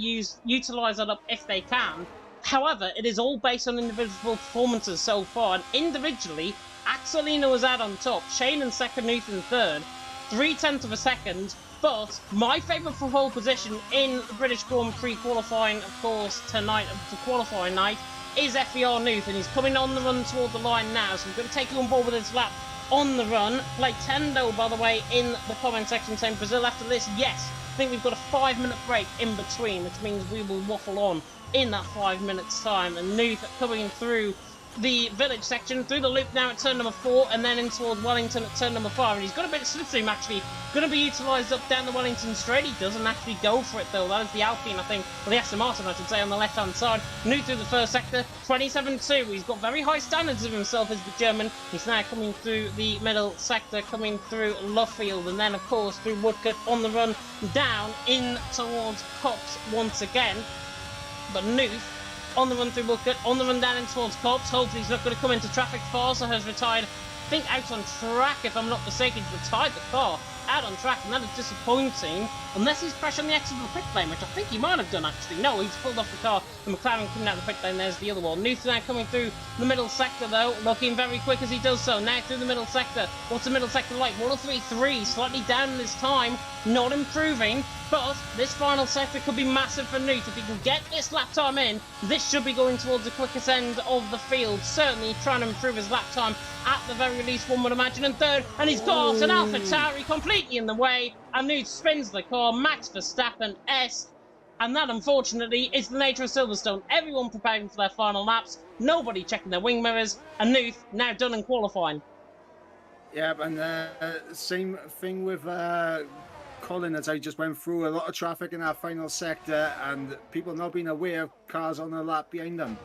utilise that up if they can. However, it is all based on individual performances so far, and individually, Axelino is out on top, Shane in 2nd, Nathan 3rd, 3 tenths of a second. But my favourite for pole position in the British Grand Prix qualifying, of course, tonight, for qualifying night, is FER Nuth, and he's coming on the run toward the line now, so we're going to take you on board with his lap on the run. Playtendo, by the way, in the comment section saying Brazil after this. Yes, I think we've got a 5-minute break in between, which means we will waffle on in that 5 minutes time. And Nuth coming through the village section, through the loop now at turn number 4, and then in towards Wellington at turn number 5. And he's got a bit of slipstream, actually. Going to be utilised up down the Wellington straight. He doesn't actually go for it, though. That is the Alpine, I think, or the Aston Martin, I should say, on the left-hand side. Nuth through the first sector, 27.2. He's got very high standards of himself as the German. He's now coming through the middle sector, coming through Luffield, and then, of course, through Woodcote on the run down in towards Cops once again. But Nuth on the run through Woodcote, on the run down in towards Cops. Hopefully he's not going to come into traffic fast, so has retired, I think, out on track, if I'm not mistaken. He's retired the car out on track, and that is disappointing, unless he's crashed on the exit of the pit lane, which I think he might have done, actually. No, he's pulled off the car. The McLaren coming out the pit lane, there's the other one. Nuth now coming through the middle sector, though, looking very quick as he does so. Now through the middle sector. What's the middle sector like? 103.3, slightly down in his time, not improving, but this final sector could be massive for Nuth. If he can get this lap time in, this should be going towards the quickest end of the field. Certainly trying to improve his lap time at the very least, one would imagine. And third, and he's got an AlphaTauri completely in the way, and Nuth spins the car. Max Verstappen S, and that, unfortunately, is the nature of Silverstone. Everyone preparing for their final laps, nobody checking their wing mirrors, and Nuth now done in qualifying. Yeah, and same thing with Colin, as I just went through a lot of traffic in that final sector, and people not being aware of cars on the lap behind them.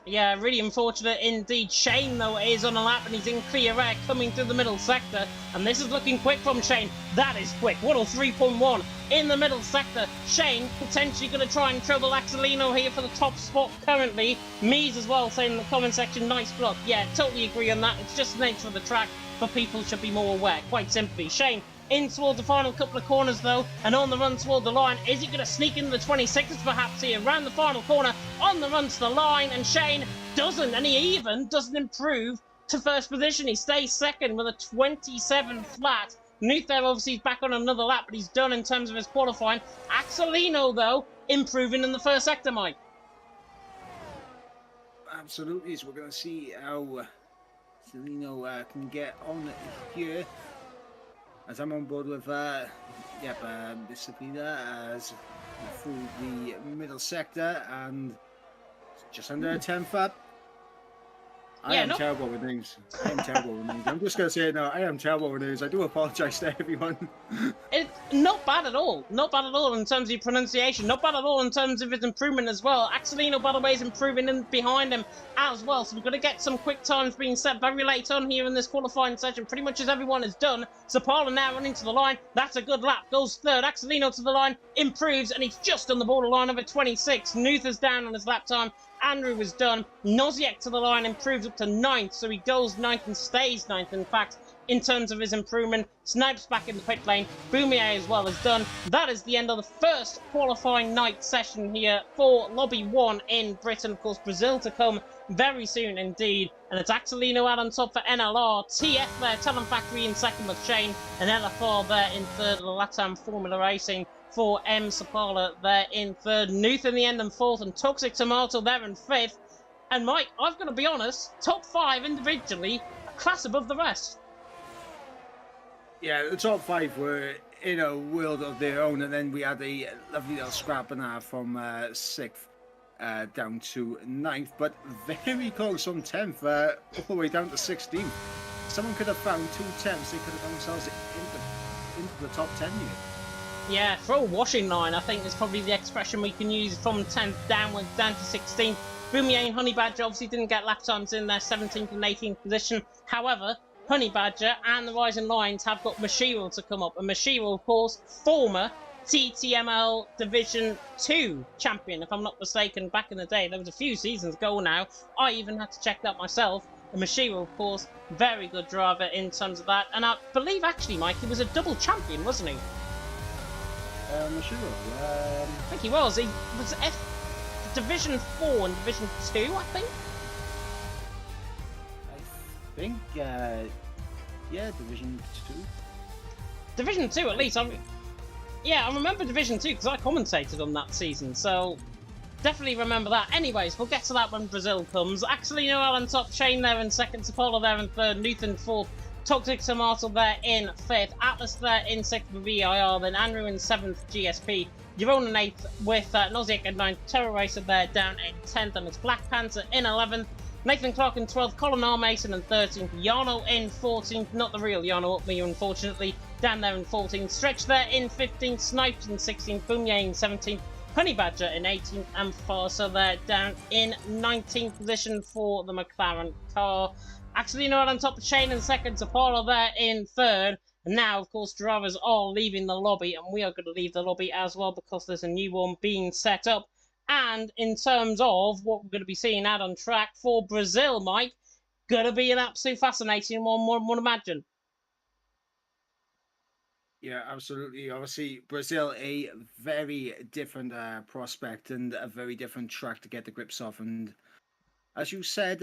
Yeah, really unfortunate indeed. Shane, though, is on a lap, and he's in clear air coming through the middle sector. And this is looking quick from Shane. That is quick. 103.1 in the middle sector. Shane potentially going to try and trouble Axelino here for the top spot currently. Mies as well saying in the comment section, nice block. Yeah, totally agree on that. It's just the nature of the track, but people should be more aware, quite simply. Shane in towards the final couple of corners, though, and on the run toward the line. Is he going to sneak into the 26th perhaps here? Around the final corner, on the run to the line, and Shane doesn't, and he even doesn't improve to first position. He stays second with a 27 flat. Nuth there obviously is back on another lap, but he's done in terms of his qualifying. Axelino, though, improving in the first sector, Mike. Absolutely, so we're going to see how Axelino can get on here. As I'm on board with Disciplina as through the middle sector, and just under a 10th up. I am terrible with names. I'm just going to say it now. I am terrible with names. I do apologise to everyone. It's not bad at all. Not bad at all in terms of your pronunciation. Not bad at all in terms of his improvement as well. Axelino, by the way, is improving in behind him as well. So we're going to get some quick times being set very late on here in this qualifying session. Pretty much as everyone is done. Zapala now running to the line. That's a good lap. Goes third. Axelino to the line. Improves. And he's just on the borderline of a 26. Nuth is down on his lap time. Andrew was done. Noziek to the line, improves up to 9th, so he goes 9th and stays 9th, in fact, in terms of his improvement. Snipes back in the pit lane. Boumier as well is done. That is the end of the first qualifying night session here for Lobby 1 in Britain. Of course, Brazil to come very soon indeed. And it's Axelino out on top for NLR. TF there, Talent Factory in second with Shane. And LFR there in third, Latam Formula Racing for M. Sapala there in third. Nuth in the end in fourth, and Toxic Tomato there in fifth. And Mike, I've got to be honest, top 5 individually, a class above the rest. Yeah, the top 5 were in a world of their own, and then we had a lovely little scrap and a half from 6th down to 9th, but very close on 10th, all the way down to 16th. Someone could have found 2 10ths, they could have found themselves into the top 10 here. Yeah, throw a washing line, I think is probably the expression we can use, from 10th downwards down to 16th. Boumier and Honey Badger obviously didn't get lap times in their 17th and 18th position. However, Honey Badger and the Rising Lions have got Mashiro to come up. And Mashiro, of course, former TTML Division 2 champion, if I'm not mistaken, back in the day. There was a few seasons ago now. I even had to check that myself. And Mashiro, of course, very good driver in terms of that. And I believe, actually, Mike, he was a double champion, wasn't he? Mashiro, I think he was. He was Division 4 and Division 2, I think. I think, yeah, Division 2. Division 2, at least. Yeah, I remember Division 2 because I commentated on that season. So, Definitely remember that. Anyways, we'll get to that when Brazil comes. Axelino on top, Shane there in second, Apollo there in third, Nuth in fourth, Toxic Tomato there in fifth, Atlas there in sixth for VIR, then Andrew in seventh, GSP, Jerome in eighth with Noziak in ninth, Terror Racer there down in 10th, and it's Black Panther in 11th, Nathan Clark in 12th, Colin R. Mason in 13th, Yano in 14th, not the real Yano up me unfortunately, down there in 14th, Stretch there in 15th, Snipes in 16th, Boomye in 17th, Honey Badger in 18th, and Farsa there down in 19th position for the McLaren car. Actually, not on top of Shane in second, Apollo there in third. And now, of course, drivers are leaving the lobby, and we are going to leave the lobby as well because there's a new one being set up. And in terms of what we're going to be seeing out on track for Brazil, Mike, going to be an absolute fascinating one would imagine. Yeah, absolutely. Obviously, Brazil, a very different prospect and a very different track to get the grips off. And as you said,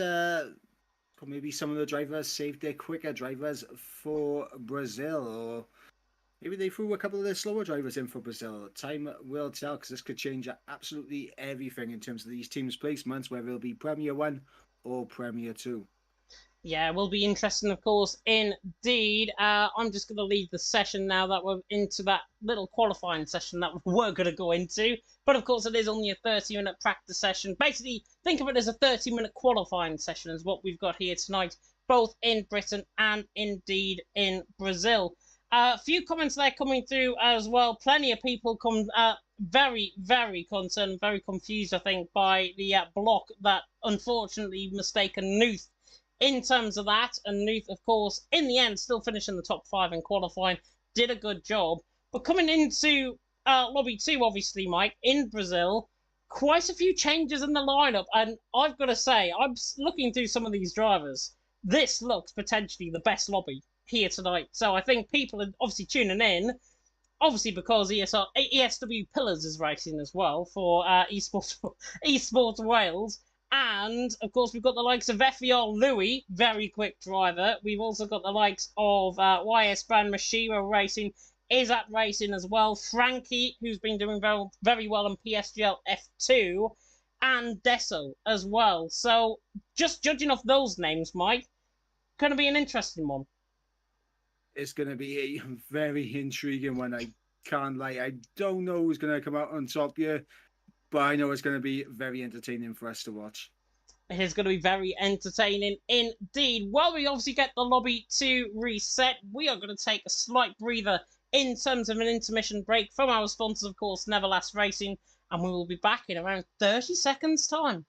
maybe some of the drivers saved their quicker drivers for Brazil, or maybe they threw a couple of their slower drivers in for Brazil. Time will tell, because this could change absolutely everything in terms of these teams' placements, whether it'll be Premier 1 or Premier 2. Yeah, will be interesting, of course, indeed. I'm just going to leave the session now that we're into that little qualifying session that we're going to go into. But, of course, it is only a 30-minute practice session. Basically, think of it as a 30-minute qualifying session is what we've got here tonight, both in Britain and, indeed, in Brazil. A few comments there coming through as well. Plenty of people come very, very concerned, very confused, I think, by the block that, unfortunately, mistaken Nuth in terms of that, and Nuth, of course, in the end, still finishing the top 5 in qualifying, did a good job. But coming into Lobby 2, obviously, Mike, in Brazil, quite a few changes in the lineup, and I've got to say, I'm looking through some of these drivers. This looks potentially the best lobby here tonight, so I think people are obviously tuning in, obviously because ESW Pillars is racing as well for Esports Wales. And, of course, we've got the likes of FVR Louis, very quick driver. We've also got the likes of YS Brand Mashiro Racing, Izat Racing as well. Frankie, who's been doing very, very well in PSGL F2, and Deso as well. So, just judging off those names, Mike, going to be an interesting one. It's going to be a very intriguing one. I can't lie. I don't know who's going to come out on top here, but I know it's going to be very entertaining for us to watch. It is going to be very entertaining indeed. While we obviously get the lobby to reset, we are going to take a slight breather in terms of an intermission break from our sponsors, of course, Neverlast Racing, and we will be back in around 30 seconds' time.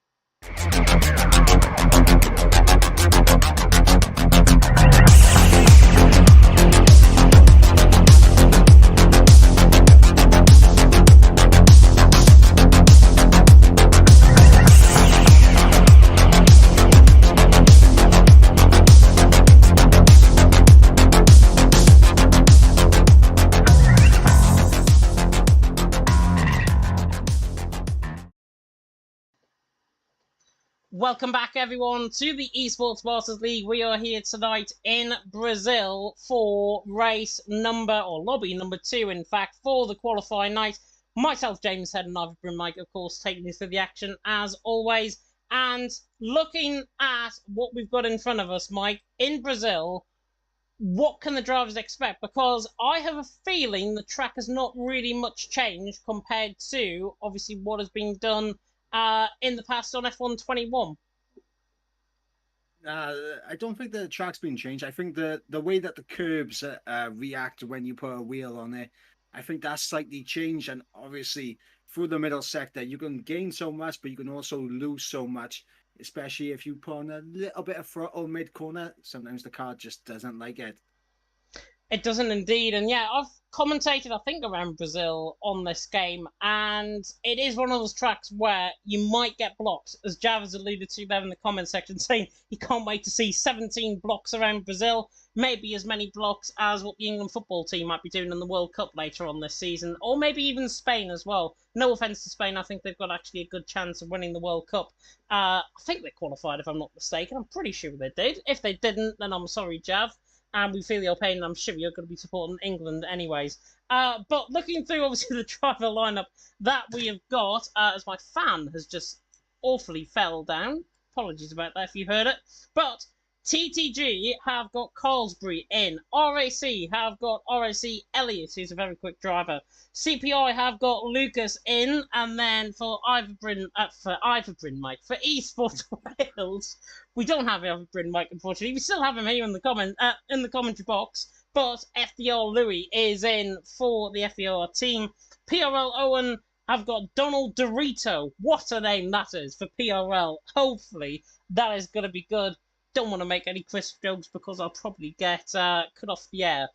Welcome back, everyone, to the Esports Masters League. We are here tonight in Brazil for lobby number 2, in fact, for the qualifying night. Myself, James Head, and I've been Mike, of course, taking you through the action as always. And looking at what we've got in front of us, Mike, in Brazil, what can the drivers expect? Because I have a feeling the track has not really much changed compared to, obviously, what has been done in the past on F1 21. I don't think the track's been changed. I think the way that the curbs react when you put a wheel on it, I think that's slightly changed. And obviously, through the middle sector, you can gain so much, but you can also lose so much, especially if you put on a little bit of throttle mid-corner. Sometimes the car just doesn't like it. It doesn't indeed, and yeah, I've commentated, I think, around Brazil on this game, and it is one of those tracks where you might get blocks, as Jav has alluded to there in the comment section, saying he can't wait to see 17 blocks around Brazil, maybe as many blocks as what the England football team might be doing in the World Cup later on this season, or maybe even Spain as well. No offence to Spain, I think they've got actually a good chance of winning the World Cup. I think they qualified, if I'm not mistaken. I'm pretty sure they did. If they didn't, then I'm sorry, Jav. and we feel your pain, and I'm sure you're going to be supporting England anyways. But looking through, obviously, the driver lineup that we have got, as my fan has just awfully fell down. Apologies about that if you heard it. But TTG have got Carlsbury in. RAC have got RAC Elliott, who's a very quick driver. CPI have got Lucas in, and then for Mike, for Esports Wales, we don't have Iverbryn Mike, unfortunately. We still have him here in the commentary box, but FDR Louis is in for the FDR team. PRL Owen have got Donald Dorito. What a name that is for PRL. Hopefully that is going to be good. Don't want to make any crisp jokes because I'll probably get cut off the air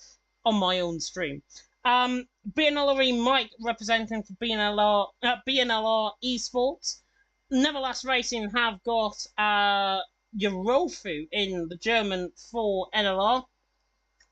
on my own stream. BNLRE Mike representing for BNLR Esports. Neverlast Racing have got Yorofu in the German for NLR.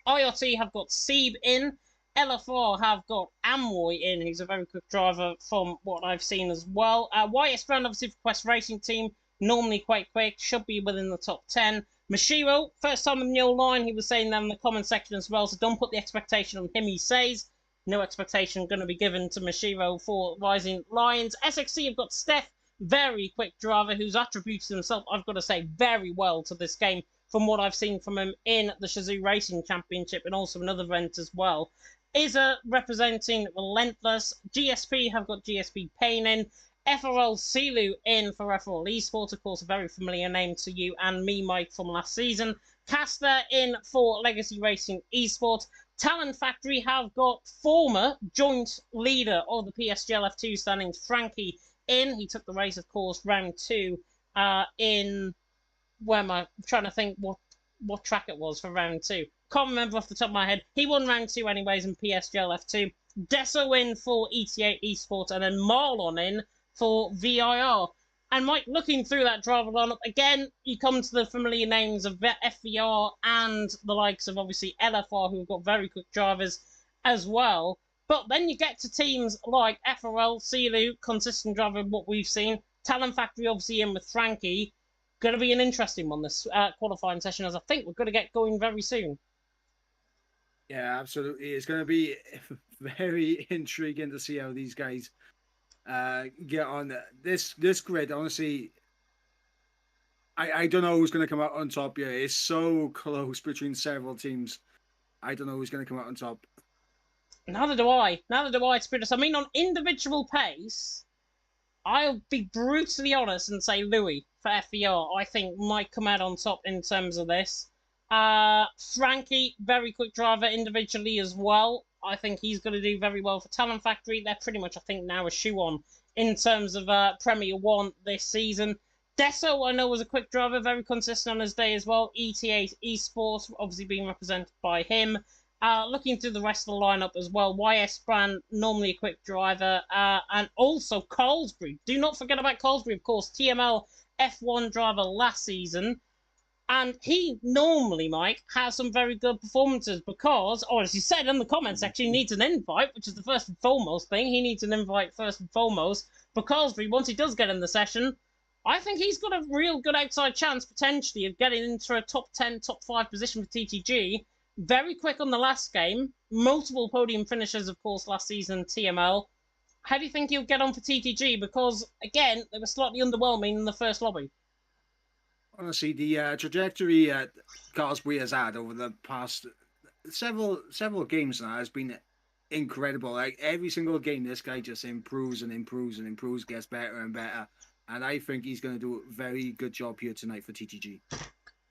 IRT have got Sieb in. LFR have got Amroy in, who's a very quick driver from what I've seen as well. YS Brand, obviously, for Quest Racing Team, normally quite quick, should be within the top 10. Mashiro, first time in the old line, he was saying that in the comment section as well, so don't put the expectation on him, he says. No expectation going to be given to Mashiro for Rising Lions. SXC have got Steph, very quick driver, who's attributed himself, I've got to say, very well to this game from what I've seen from him in the Shazoo Racing Championship and also another event as well. Isa representing Relentless. GSP have got GSP Payne in. FRL Silu in for FRL Esports, of course, a very familiar name to you and me, Mike, from last season. Caster in for Legacy Racing Esports. Talent Factory have got former joint leader of the PSGL F2 standings, Frankie, in. He took the race, of course, round 2 in... Where am I? I'm trying to think what track it was for round 2. Can't remember off the top of my head. He won round 2 anyways in PSGL F2. Deso in for ETA Esports, and then Marlon in for VIR. And Mike, looking through that driver lineup, again, you come to the familiar names of FVR and the likes of, obviously, LFR, who have got very quick drivers as well. But then you get to teams like FRL, Silu, consistent driver, what we've seen. Talent Factory, obviously, in with Frankie. Going to be an interesting one, this qualifying session, as I think we're going to get going very soon. Yeah, absolutely. It's going to be very intriguing to see how these guys get on this grid. Honestly, I don't know who's going to come out on top here. It's so close between several teams. I don't know who's going to come out on top. Neither do I, to be honest. I mean, on individual pace, I'll be brutally honest and say Louis for FVR, I think, might come out on top in terms of this. Frankie, very quick driver individually as well. I think he's going to do very well for Talent Factory. They're pretty much, I think, now a shoe-on in terms of Premier 1 this season. Deso, I know, was a quick driver, very consistent on his day as well. ETA Esports, obviously being represented by him. Looking through the rest of the lineup as well, YS Brand, normally a quick driver, and also Carlsbury. Do not forget about Carlsbury, of course, TML F1 driver last season. And he normally, Mike, has some very good performances because, or as you said in the comment section, he needs an invite, which is the first and foremost thing. He needs an invite first and foremost. But Carlsbury, once he does get in the session, I think he's got a real good outside chance, potentially, of getting into a top 10, top 5 position for TTG. Very quick on the last game. Multiple podium finishes, of course, last season, TML. How do you think he'll get on for TTG? Because, again, they were slightly underwhelming in the first lobby. Honestly, the trajectory Carlsbury has had over the past several games now has been incredible. Like, every single game, this guy just improves and improves and improves, gets better and better. And I think he's going to do a very good job here tonight for TTG.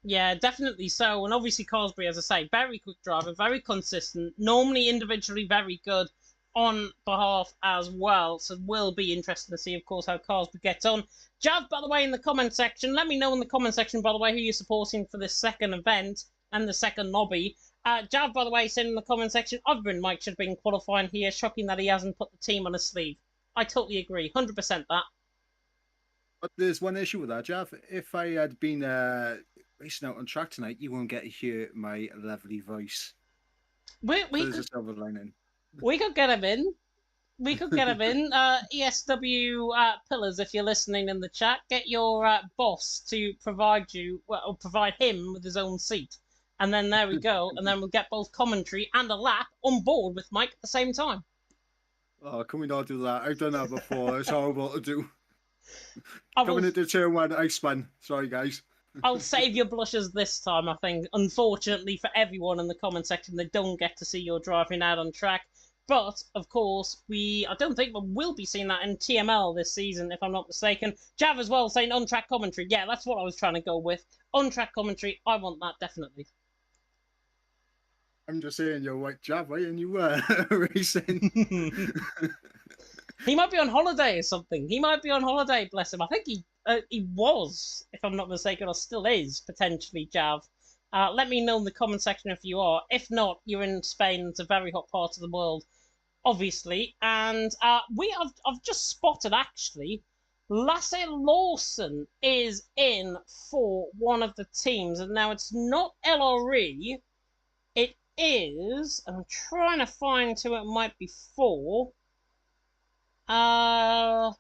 Yeah, definitely so. And obviously, Carlsbury, as I say, very quick driver, very consistent, normally individually very good on behalf as well. So it will be interesting to see, of course, how Carlsbury gets on. Jav, by the way, in the comment section, let me know in the comment section, by the way, who you're supporting for this second event and the second lobby. Jav, by the way, said in the comment section, Mike should have been qualifying here. Shocking that he hasn't put the team on his sleeve. I totally agree. 100% that. But there's one issue with that, Jav. If I had been racing out on track tonight, you won't get to hear my lovely voice. There's a silver lining. We could get him in. ESW Pillars, if you're listening in the chat, get your boss to provide him with his own seat And then there we go. And then we'll get both commentary and a lap on board with Mike at the same time. Oh, can we not do that? I've done that before. It's horrible to do. I Coming will, into turn 1, I spun. Sorry, guys. I'll save your blushes this time, I think. Unfortunately for everyone in the comment section, they don't get to see your driving out on track. But, of course, I don't think we will be seeing that in TML this season, if I'm not mistaken. Jav as well saying on-track commentary. Yeah, that's what I was trying to go with. On-track commentary, I want that, definitely. I'm just saying, you're white Jav, right? And you were racing. He might be on holiday or something. He might be on holiday, bless him. I think he was, if I'm not mistaken, or still is, potentially, Jav. Let me know in the comment section if you are. If not, you're in Spain. It's a very hot part of the world, obviously. And I've just spotted, actually, Lasse Lawson is in for one of the teams. And now it's not LRE. It is, I'm trying to find who it might be for. I'm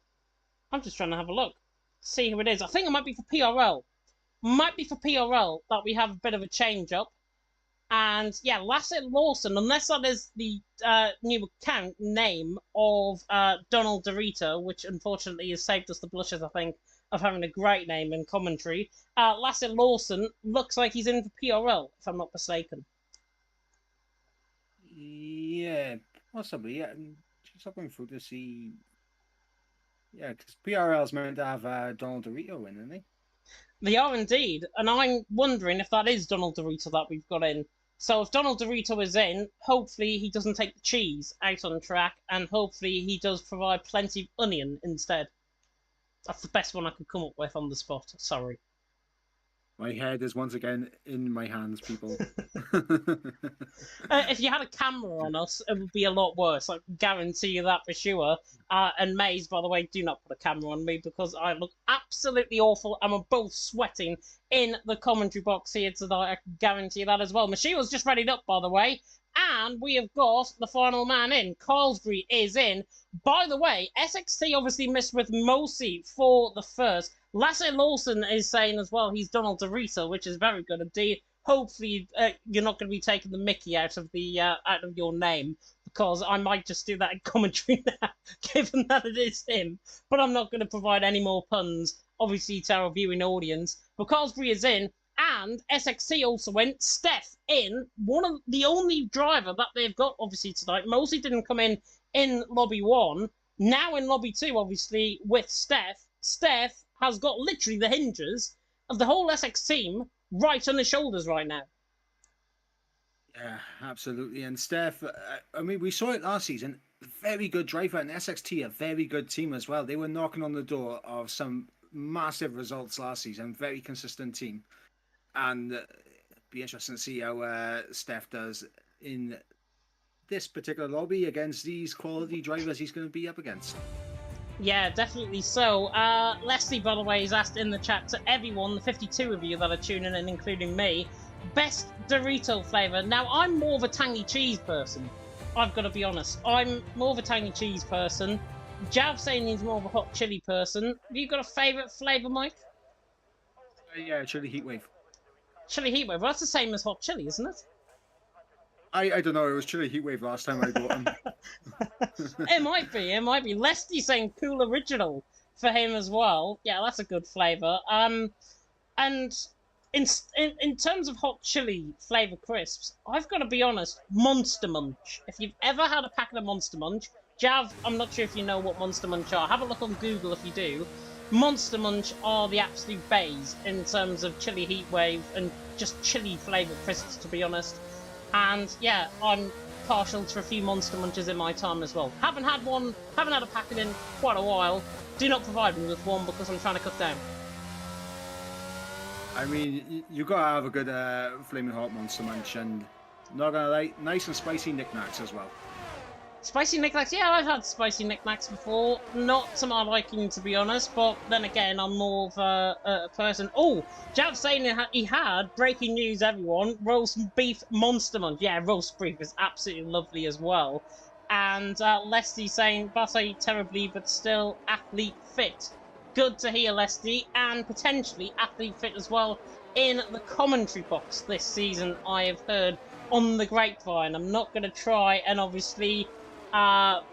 just trying to have a look. See who it is. I think it might be for PRL. Might be for PRL that we have a bit of a change up. And yeah, Lasse Lawson, unless that is the new account name of Donald Dorito, which unfortunately has saved us the blushes, I think, of having a great name in commentary. Lasse Lawson looks like he's in for PRL, if I'm not mistaken. Yeah, possibly. Yeah, I'm just looking through to see. Yeah, because PRL's meant to have Donald Dorito in, isn't he? They are indeed, and I'm wondering if that is Donald Dorito that we've got in. So if Donald Dorito is in, hopefully he doesn't take the cheese out on track, and hopefully he does provide plenty of onion instead. That's the best one I could come up with on the spot. Sorry. My head is once again in my hands, people. If you had a camera on us, it would be a lot worse. I can guarantee you that for sure. And Maze, by the way, do not put a camera on me because I look absolutely awful and we're both sweating in the commentary box here tonight. I can guarantee you that as well. Machia's just readied up, by the way. And we have got the final man in. Carlsbury is in. By the way, SXT obviously missed with Mosi for the first. Lasse Lawson is saying as well he's Donald Dorito, which is very good indeed. Hopefully you're not going to be taking the mickey out of your name, because I might just do that in commentary now, given that it is him. But I'm not going to provide any more puns, obviously, to our viewing audience. But Carlsbury is in, and SXT also went. Steph in, one of the only driver that they've got, obviously, tonight. Mosley didn't come in Lobby 1. Now in Lobby 2, obviously, with Steph. Steph has got literally the hinges of the whole SX team right on his shoulders right now. Yeah, absolutely. And Steph, I mean, we saw it last season. Very good driver, and SXT, a very good team as well. They were knocking on the door of some massive results last season. Very consistent team. And it'd be interesting to see how Steph does in this particular lobby against these quality drivers he's going to be up against. Yeah, definitely so. Leslie, by the way, has asked in the chat to everyone, the 52 of you that are tuning in, including me, best Dorito flavour. Now, I'm more of a tangy cheese person. I've got to be honest. I'm more of a tangy cheese person. Jav saying he's more of a hot chili person. Have you got a favourite flavour, Mike? Yeah, chili heatwave. Chili heatwave. Well, that's the same as hot chili, isn't it? I don't know. It was chili heatwave last time I bought them. It might be. Leslie saying cool original for him as well. Yeah, that's a good flavour. And in terms of hot chili flavour crisps, I've got to be honest, Monster Munch. If you've ever had a packet of Monster Munch, Jav, I'm not sure if you know what Monster Munch are. Have a look on Google if you do. Monster Munch are the absolute bays in terms of chili heatwave and just chili flavoured crisps, to be honest. And yeah, I'm partial to a few Monster Munches in my time as well. Haven't had a packet in quite a while. Do not provide me with one because I'm trying to cut down. I mean, you got to have a good flaming hot Monster Munch, and not gonna lie, nice and spicy knickknacks as well. Spicy knickknacks? Yeah, I've had spicy knickknacks before. Not to my liking, to be honest, but then again, I'm more of a person. Oh, Jav saying he had, breaking news, everyone, roast beef Monster Munch. Yeah, roast beef is absolutely lovely as well. And Leslie saying, Basse terribly, but still athlete fit. Good to hear, Leslie, and potentially athlete fit as well in the commentary box this season, I have heard on the grapevine. I'm not going to try and obviously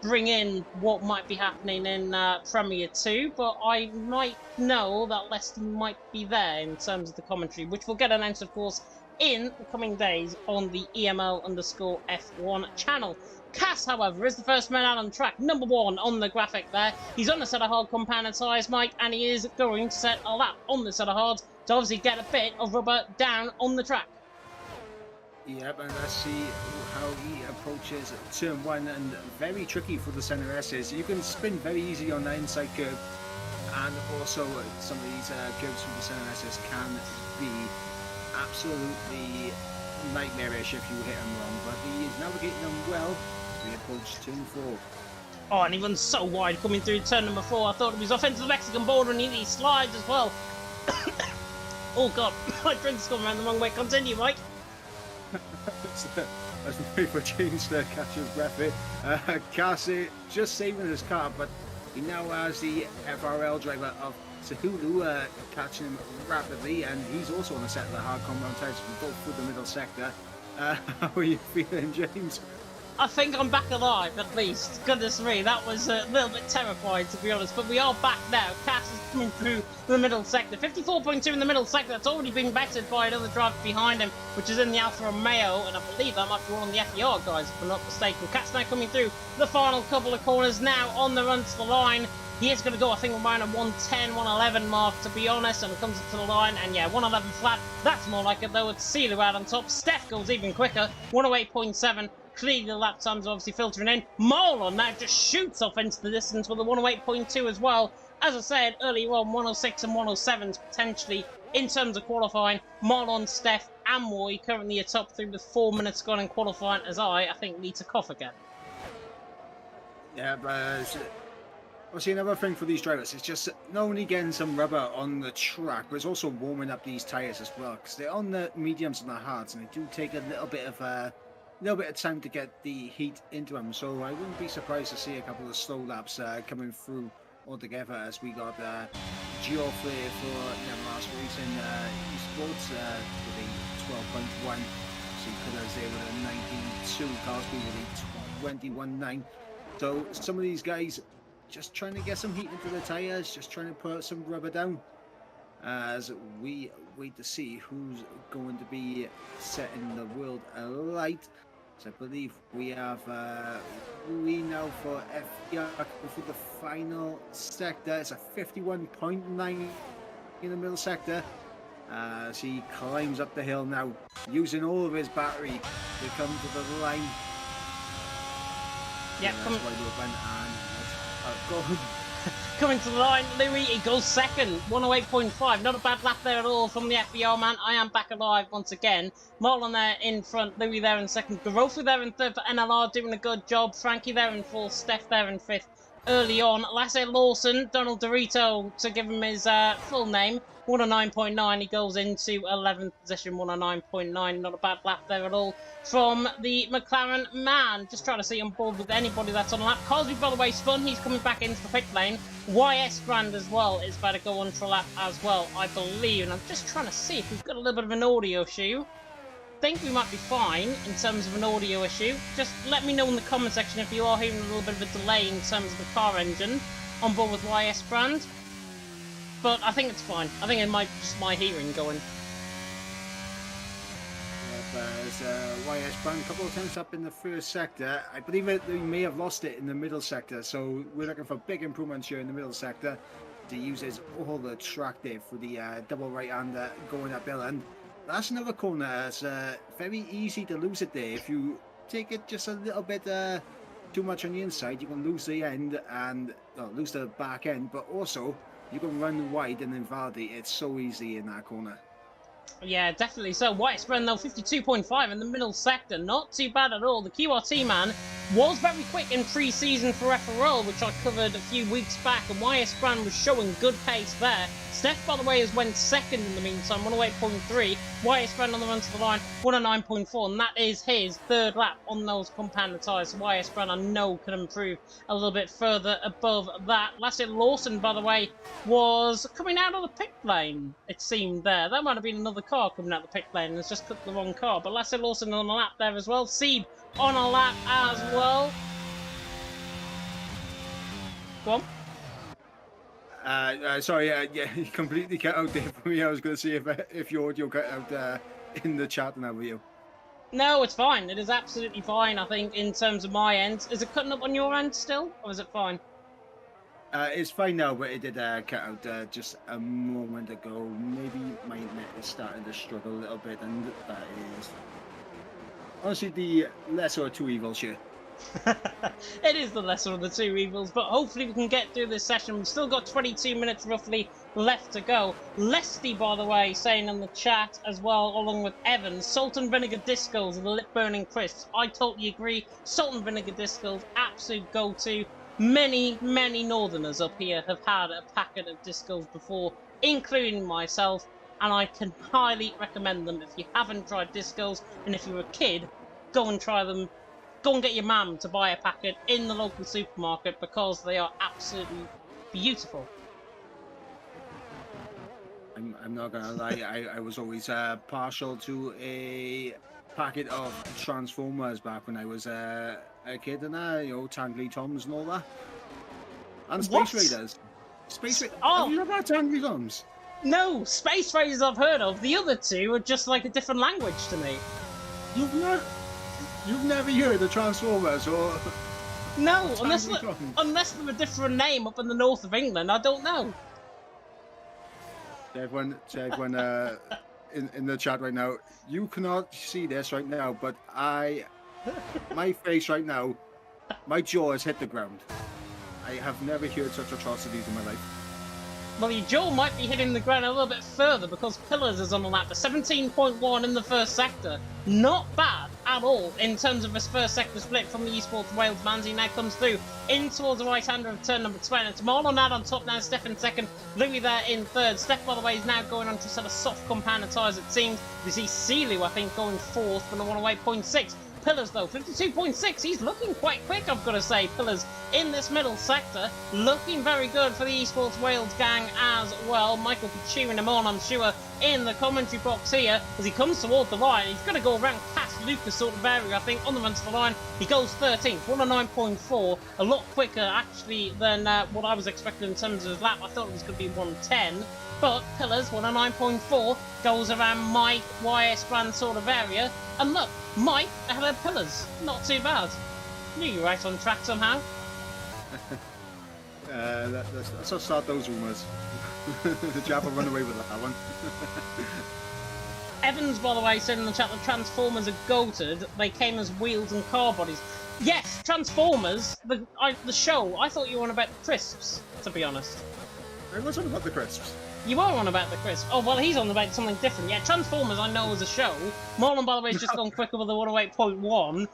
bring in what might be happening in Premier 2, but I might know that Leicester might be there in terms of the commentary, which will get announced, of course, in the coming days on the EML_F1 channel. Cass, however, is the first man out on track, number 1 on the graphic there. He's on the set of hard compounded tyres, Mike, and he is going to set a lap on the set of hards to obviously get a bit of rubber down on the track. Yep, and let's see how he approaches turn 1, and very tricky for the centre S's. You can spin very easy on that inside curve, and also some of these curves from the centre S's can be absolutely nightmarish if you hit them wrong, but he is navigating them well. We approach turn 4. Oh, and he runs so wide coming through turn number 4. I thought he was off into the Mexican border, and he slides as well. Oh god, my drink's gone around the wrong way. Continue, Mike. As we wait for James to catch his breath here. Cassie just saving his car, but he now has the FRL driver of Sahulu catching him rapidly, and he's also on a set of the hard compound tyres both through the middle sector. How are you feeling, James? I think I'm back alive, at least. Goodness me, that was a little bit terrifying, to be honest. But we are back now. Cass is coming through the middle sector. 54.2 in the middle sector. That's already been bettered by another driver behind him, which is in the Alfa Romeo. And I believe that might be one of the FER guys, if I'm not mistaken. Cass now coming through the final couple of corners. Now on the run to the line. He is going to go, I think, around a 110, 111 mark, to be honest, and it comes up to the line, and yeah, 111 flat. That's more like it, though. It's Sealer out on top. Steph goes even quicker, 108.7. Clearly, the lap times are obviously filtering in. Marlon now just shoots off into the distance with a 108.2 as well. As I said earlier on, 106 and 107s potentially in terms of qualifying. Marlon, Steph, and Roy currently atop through with 4 minutes gone in qualifying, as I think, need to cough again. Yeah, but obviously another thing for these drivers is just not only getting some rubber on the track, but it's also warming up these tyres as well, because they're on the mediums and the hards, and they do take a little bit of time to get the heat into them. So I wouldn't be surprised to see a couple of slow laps coming through altogether, as we got Geoffrey for last race in Esports with a 12.1. See Pillars there with a 19.2, Carsby with a 21.9. So some of these guys just trying to get some heat into the tyres, just trying to put some rubber down, as we wait to see who's going to be setting the world alight. So I believe we have Rui now for FDR for the final sector. It's a 51.9 in the middle sector, as he climbs up the hill now, using all of his battery to come to the line. Yeah, that's why we went and go. Coming to the line, Louis, he goes second, 108.5. Not a bad lap there at all from the FBR man. I am back alive once again. Marlon there in front, Louis there in second, Garofa there in third for NLR, doing a good job. Frankie there in fourth, Steph there in fifth. Early on, Lasse Lawson, Donald Dorito, to give him his full name, 109.9. He goes into 11th position, 109.9. Not a bad lap there at all from the McLaren man. Just trying to see on board with anybody that's on the lap. Cosby, by the way, spun. He's coming back into the pit lane. YS brand as well is about to go on for a lap as well, I believe. And I'm just trying to see if we've got a little bit of an audio issue. I think we might be fine in terms of an audio issue. Just let me know in the comment section if you are hearing a little bit of a delay in terms of the car engine on board with YS brand. But I think it's fine. I think it might be just my hearing going. There's YS brand a couple of times up in the first sector. I believe we may have lost it in the middle sector, so we're looking for big improvements here in the middle sector. He uses all the track there for the double right-hander going uphill, and that's another corner. It's very easy to lose it there. If you take it just a little bit too much on the inside, you can lose the end and lose the back end, but also you can run wide and invalidate it so easily in that corner. Yeah, definitely so. White spread though, 52.5 in the middle sector. Not too bad at all. The QRT man was very quick in pre-season for FRL, which I covered a few weeks back, and YS Brand was showing good pace there. Steph, by the way, has went second in the meantime, 108.3. YS Brand on the run to the line, 109.4, and that is his third lap on those compound tyres. So YS Brand, I know, can improve a little bit further above that. Lasse Lawson, by the way, was coming out of the pit lane, it seemed there. That might have been another car coming out of the pit lane and has just cut the wrong car. But Lasse Lawson on a lap there as well. Seed on a lap as well. Go on. Sorry, yeah, you completely cut out there for me. I was going to see if your audio cut out in the chat and over you. No, it's fine. It is absolutely fine, I think, in terms of my end. Is it cutting up on your end still, or is it fine? It's fine now, but it did cut out just a moment ago. Maybe my net is starting to struggle a little bit, and that is honestly the lesser of two evils here. It is the lesser of the two evils, but hopefully we can get through this session. We've still got 22 minutes roughly left to go. Lesty, by the way, saying in the chat as well, along with Evans, salt and vinegar discos and the lip-burning crisps. I totally agree. Salt and vinegar discos, absolute go-to. Many northerners up here have had a packet of discos before, including myself, and I can highly recommend them. If you haven't tried discos, and if you're a kid, go and try them. Go and get your mum to buy a packet in the local supermarket because they are absolutely beautiful. I'm not gonna lie, I was always partial to a packet of Transformers back when I was a kid, and Tangly Toms and all that, and Space Raiders. Oh, have you ever had Tangly Toms? No, Space Raiders I've heard of. The other two are just like a different language to me. You've never heard of Transformers or? No, unless they're a different name up in the north of England, I don't know. Everyone in the chat right now, you cannot see this right now, but my face right now, my jaw has hit the ground. I have never heard such atrocities in my life. Well, your jaw might be hitting the ground a little bit further because Pillars is on the lap. 17.1 in the first sector. Not bad at all in terms of his first sector split from the Esports Wales Vans. He now comes through in towards the right-hander of turn number 20. It's Marlon out on top now, Steph in second, Louis there in third. Steph, by the way, is now going on to set a soft compound of tyres, it seems. We see Sealy, I think, going fourth from the 108.6. Pillars, though, 52.6. He's looking quite quick, I've got to say. Pillars in this middle sector, looking very good for the Esports Wales gang as well. Michael cheering him on, I'm sure, in the commentary box here as he comes toward the line. He's going to go around past Lucas sort of area, I think, on the run to the line. He goes 13th, 109.4. A lot quicker, actually, than what I was expecting in terms of his lap. I thought it was going to be 110. But Pillars, 109.4, goes around Mike, YS Brand sort of area. And look, Mike ahead of Pillars. Not too bad. Knew you were right on track somehow. Let's not start those rumours. The Java run away with that one. Evans, by the way, said in the chat that Transformers are goated. They came as wheels and car bodies. Yes, Transformers, the show. I thought you were on about the crisps, to be honest. I was on about the crisps. You were on about the crisp. Oh, well, he's on about something different. Yeah, Transformers I know as a show. Marlon, by the way, has just gone quicker with the 108.1.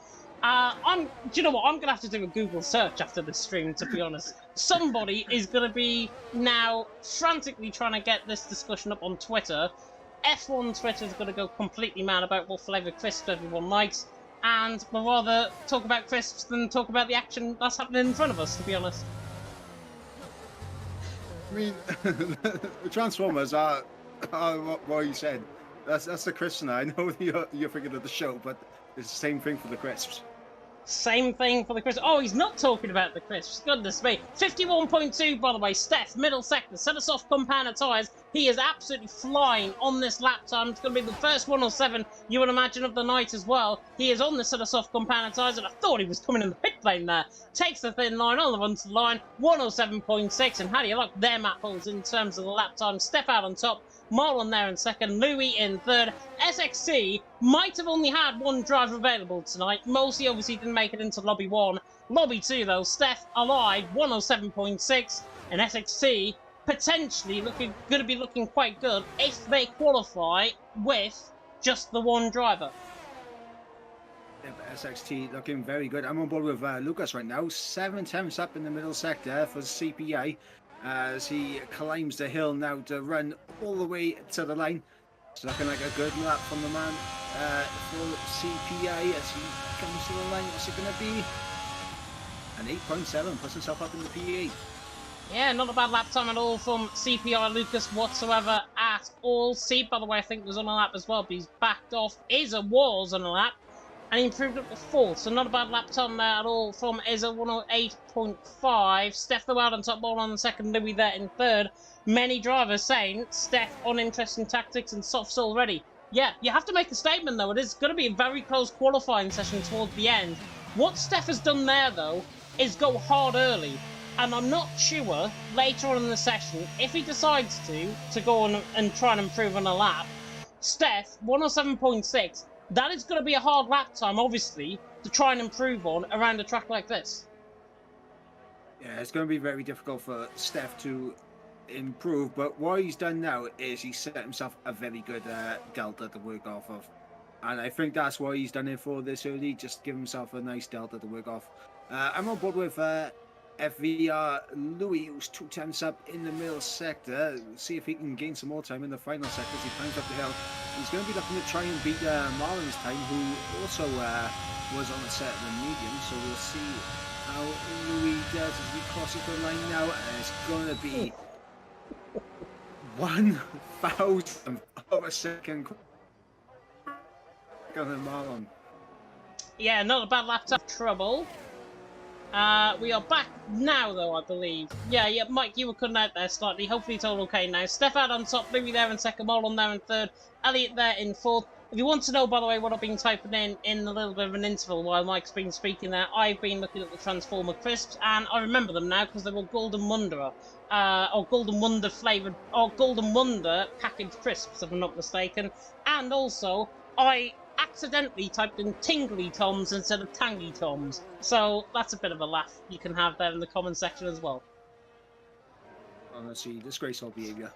Do you know what? I'm going to have to do a Google search after this stream, to be honest. Somebody is going to be now frantically trying to get this discussion up on Twitter. F1 Twitter is going to go completely mad about what flavour crisps everyone likes. And we'll rather talk about crisps than talk about the action that's happening in front of us, to be honest. I mean, the Transformers are what you said. That's the crisps now. I know you're thinking of the show, but it's the same thing for the crisps. Same thing for the crisps. Oh, he's not talking about the crisps. Goodness me. 51.2, by the way. Steph, middle sector. Set us off compound of tyres. He is absolutely flying on this lap time. It's going to be the first 107, you would imagine, of the night as well. He is on the set of soft compound of tyres, and I thought he was coming in the pit lane there. Takes the thin line on the run to the line. 107.6, and how do you like them apples in terms of the lap time? Steph out on top. Marlon there in second, Louis in third. SXC might have only had one driver available tonight. Mosi obviously didn't make it into Lobby 1. Lobby 2 though, Steph alive, 107.6. And SXC potentially going to be looking quite good if they qualify with just the one driver. SXT looking very good. I'm on board with Lucas right now. 7 tenths up in the middle sector for CPI as he climbs the hill now to run all the way to the line. It's looking like a good lap from the man for CPI as he comes to the line. What's it going to be? An 8.7, puts himself up in the P8. Yeah, not a bad lap time at all from CPI Lucas whatsoever at all. C, by the way, I think was on a lap as well, but he's backed off. Izza was on a lap, and he improved up to 4th, so not a bad lap time there at all from Izza, 108.5. Steph the Wild on top, ball on the second, Louis there in 3rd. Many drivers saying Steph uninteresting tactics and softs already. Yeah, you have to make a statement though. It is going to be a very close qualifying session towards the end. What Steph has done there though is go hard early. And I'm not sure, later on in the session, if he decides to go on and try and improve on a lap, Steph, 107.6, that is going to be a hard lap time, obviously, to try and improve on around a track like this. Yeah, it's going to be very difficult for Steph to improve, but what he's done now is he set himself a very good delta to work off of. And I think that's why he's done it for this early, just give himself a nice delta to work off. I'm on board with FVR Louis, who's 2 tenths up in the middle sector. See if he can gain some more time in the final sector as he climbs up the hill. He's going to be looking to try and beat Marlon's time, who also was on the set of the medium. So we'll see how Louis does as he crosses the line now. And it's going to be 1,000th of a second quicker than Marlon. Yeah, not a bad lap time. Trouble. We are back now, though, I believe. Yeah, Mike, you were cutting out there slightly. Hopefully it's all okay now. Steph out on top, Louis there in 2nd, Marlon there in 3rd, Elliot there in 4th. If you want to know, by the way, what I've been typing in a little bit of an interval while Mike's been speaking there, I've been looking at the Transformer crisps, and I remember them now because they were Golden Wonder, or Golden Wonder flavoured, or Golden Wonder packaged crisps, if I'm not mistaken. And also, I accidentally typed in Tingly Toms instead of Tangy Toms. So that's a bit of a laugh you can have there in the comment section as well. Honestly, disgraceful behaviour.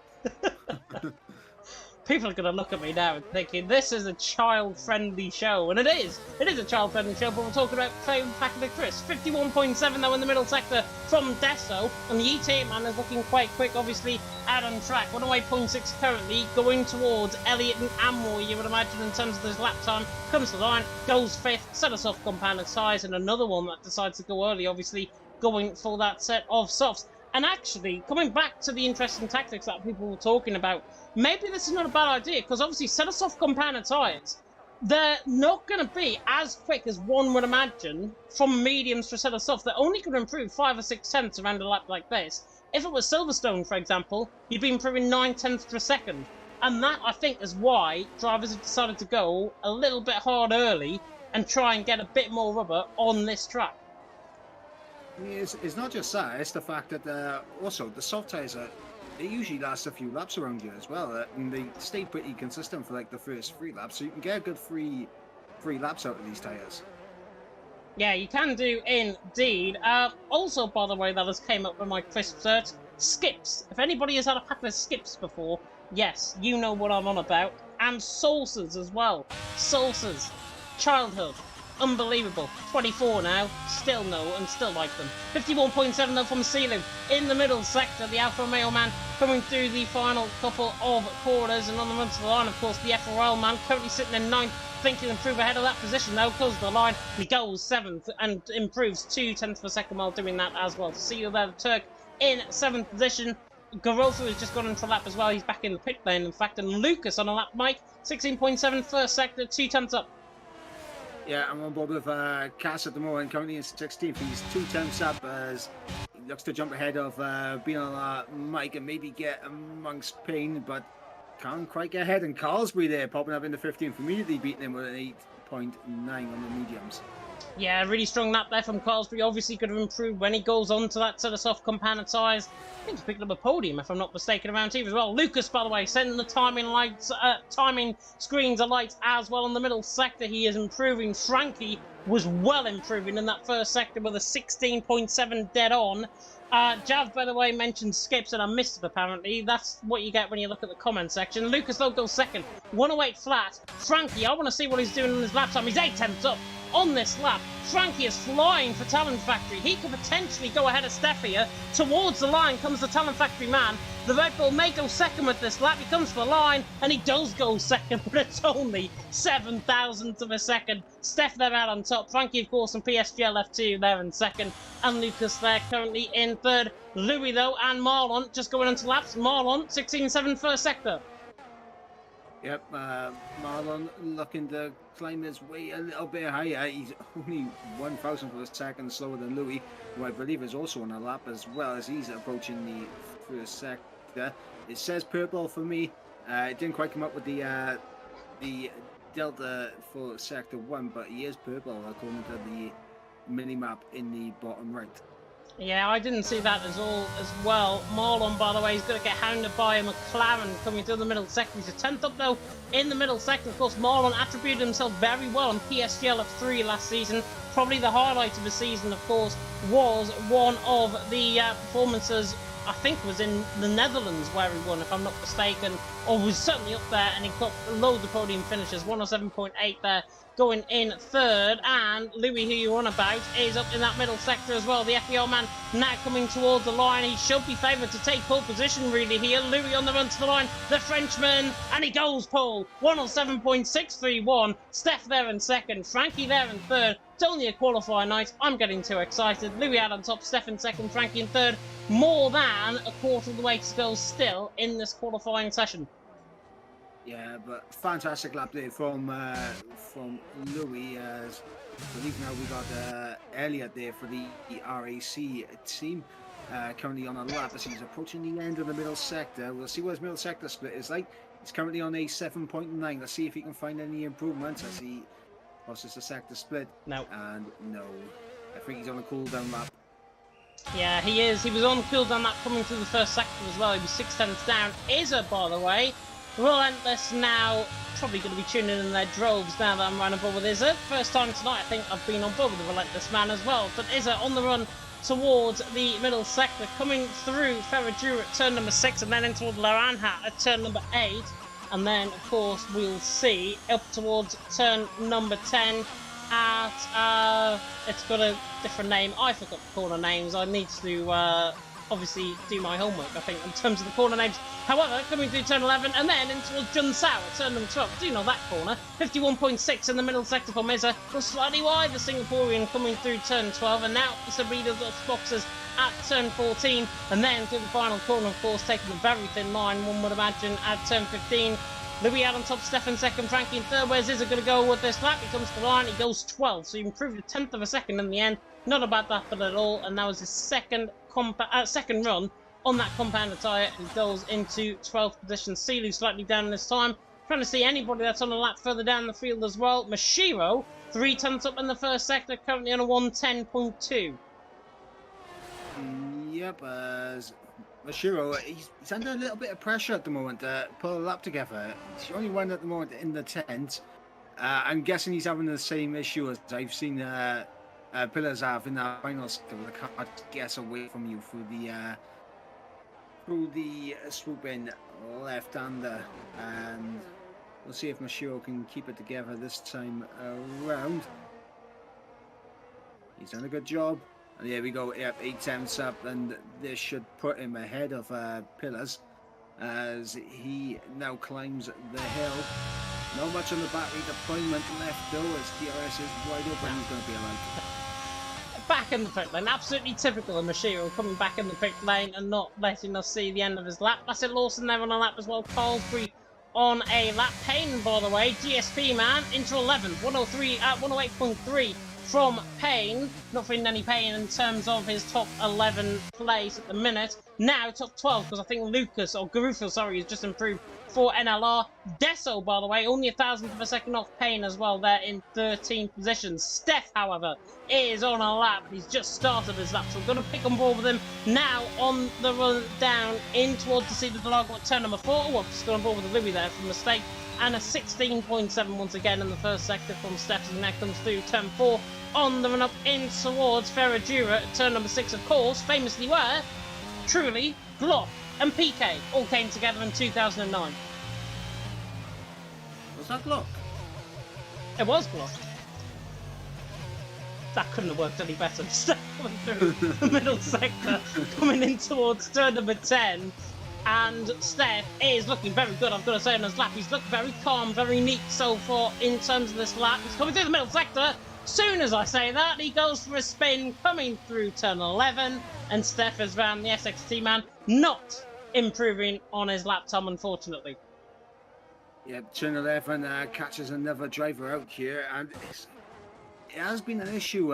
People are going to look at me now and thinking, this is a child-friendly show. And it is. It is a child-friendly show, but we're talking about favourite pack of the crisp. 51.7 though in the middle sector from Deso. And the E8 man is looking quite quick, obviously, out on track. 108.6 currently, going towards Elliot and Amroy, you would imagine, in terms of this lap time. Comes to the line, goes 5th, set us off compounded size, and another one that decides to go early, obviously, going for that set of softs. And actually, coming back to the interesting tactics that people were talking about, maybe this is not a bad idea, because obviously set us off compounded tyres, they're not going to be as quick as one would imagine from mediums to set us off. They're only going to improve 5 or 6 tenths around a lap like this. If it was Silverstone, for example, you'd be improving 9 tenths per second. And that, I think, is why drivers have decided to go a little bit hard early and try and get a bit more rubber on this track. It's not just that, it's the fact that also the soft tyres they usually last a few laps around here as well, and they stay pretty consistent for like the first 3 laps, so you can get a good three laps out of these tyres. Yeah, you can do indeed. Also, by the way, that has came up with my crisp search, skips. If anybody has had a pack of skips before, yes, you know what I'm on about. And salsas as well. Salsas. Childhood. Unbelievable. 24 now. Still no, and still like them. 51.7 though from Sealu. In the middle sector, the Alfa Romeo man coming through the final couple of quarters. And on the run to the line, of course, the FRL man currently sitting in 9th. Thinking to improve ahead of that position though. Closes the line. He goes 7th and improves 2 tenths per second while doing that as well. Sealu there, the Turk, in 7th position. Garofa has just gone into a lap as well. He's back in the pit lane, in fact. And Lucas on a lap, Mike. 16.7 first sector, 2 tenths up. Yeah, I'm on board with Cass at the moment, currently in 16th. He's 2 tenths up as he looks to jump ahead of being on Mike and maybe get amongst Payne, but can't quite get ahead. And Carlsbury there popping up in the 15th, immediately beating him with an 8.9 on the mediums. Yeah, really strong lap there from Carlsbury. Obviously could have improved when he goes on to that sort of soft compounded tyres. I think he's picking up a podium, if I'm not mistaken, around here as well. Lucas, by the way, sending the timing screens alight as well in the middle sector. He is improving. Frankie was well improving in that first sector with a 16.7 dead on. Jav, by the way, mentioned skips, and I missed it apparently. That's what you get when you look at the comment section. Lucas, though, goes second. 108 flat. Frankie, I want to see what he's doing in his lap time. He's 8 tenths up on this lap. Frankie is flying for Talent Factory. He could potentially go ahead of Steph here. Towards the line comes the Talent Factory man. The Red Bull may go second with this lap. He comes to the line, and he does go second, but it's only 7,000th of a second. Steph there out on top. Frankie, of course, and PSGL F2 there in second. And Lucas there currently in third. Louis, though, and Marlon just going into laps. Marlon, 16.7 first sector. Yep, Marlon looking to climb his way a little bit higher. He's only 1,000th of a second slower than Louis, who I believe is also on a lap as well as he's approaching the first sector. It says purple for me. It didn't quite come up with the delta for sector 1, but he is purple according to the mini-map in the bottom right. Yeah, I didn't see that as well. Marlon, by the way, is going to get hounded by a McLaren coming through the middle sector. He's a 10th up, though, in the middle sector. Of course, Marlon attributed himself very well on PSGL F3 last season. Probably the highlight of the season, of course, was one of the performances, I think was in the Netherlands where he won, if I'm not mistaken, or was certainly up there, and he got loads of podium finishes, 107.8 there, going in third. And Louis, who you're on about, is up in that middle sector as well. The FPL man now coming towards the line. He should be favoured to take pole position really here. Louis on the run to the line, the Frenchman, and he goes pole, 107.631. Steph there in second, Frankie there in third. It's only a qualifier night. I'm getting too excited. Louis out on top, Steph in second, Frankie in third. More than a quarter of the way to go still in this qualifying session. Yeah, but fantastic lap there from Louis. As I believe now we got Elliot there for the RAC team. Currently on a lap as he's approaching the end of the middle sector. We'll see what his middle sector split is like. He's currently on a 7.9. Let's see if he can find any improvements as he crosses the sector split. No. And no. I think he's on a cooldown lap. Yeah, he is. He was on cooldown lap coming through the first sector as well. He was 6 tenths down. Izza, by the way, relentless now. Probably going to be tuning in their droves now that I'm running board with Izza. First time tonight I think I've been on board with the relentless man as well. But Izza on the run towards the middle sector, coming through Ferradura at turn number 6 and then into Laranja at turn number 8. And then, of course, we'll see up towards turn number 10 at, it's got a different name. I forgot the corner names. I need to obviously do my homework, I think, in terms of the corner names. However, coming through turn 11 and then in towards Junsao at turn number 12. Do you know that corner? 51.6 in the middle sector for Meza. Was slightly wide, the Singaporean coming through turn 12, and now Sabrina's got boxes at turn 14, and then through the final corner, of course, taking a very thin line, one would imagine, at turn 15. Louis out on top, Stefan second, Frankie in third. Where's Izza going to go with this lap? He comes to the line, he goes 12, so he improved a 10th of a second in the end. Not about that at all, and that was his second run on that compounder tyre. He goes into 12th position. Sealy slightly down this time. Trying to see anybody that's on a lap further down the field as well. Mashiro, 3 tenths up in the first sector, currently on a 110.2. Yep, as Mashiro, he's under a little bit of pressure at the moment to pull a lap together. He's the only one at the moment in the tent. I'm guessing he's having the same issue as I've seen Pillars have in that final sector. I can't guess away from you through the swooping left-hander, and we'll see if Mashiro can keep it together this time around. He's done a good job. And there we go, yep, 8 tenths up, and this should put him ahead of Pillars as he now climbs the hill. Not much on the battery deployment left though, as DRS is wide open. He's going to be allowed. Back in the pit lane, absolutely typical of Mashiro, coming back in the pit lane and not letting us see the end of his lap. That's it, Lawson there on a lap as well. Carlsbury on a lap. Payne, by the way, GSP man, into 11th, 108.3 from Payne. Not feeling any pain in terms of his top 11 place at the minute. now top 12, because I think Lucas, or Garufo, sorry, has just improved for NLR. Deso, by the way, only 1,000th of a second off Payne as well, there in 13th position. Steph, however, is on a lap. He's just started his lap, so we're going to pick on board with him now on the run down in towards the Cedar Delago at turn number 4. Oh, I've just gone on board with Louis there from mistake. And a 16.7 once again in the first sector from Steph, as he now comes through turn 4 on the run up in towards Ferradura at turn number 6, of course, famously where, truly, Glock and PK all came together in 2009. Was that Glock? It was Glock. That couldn't have worked any better. Steph coming through the middle sector, coming in towards turn number 10. And Steph is looking very good, I've got to say, on his lap. He's looked very calm, very neat so far in terms of this lap. He's coming through the middle sector. Soon as I say that, he goes for a spin, coming through turn 11. And Steph has ran the SXT man, not improving on his lap time, unfortunately. Yeah, turn 11 catches another driver out here, and it has been an issue,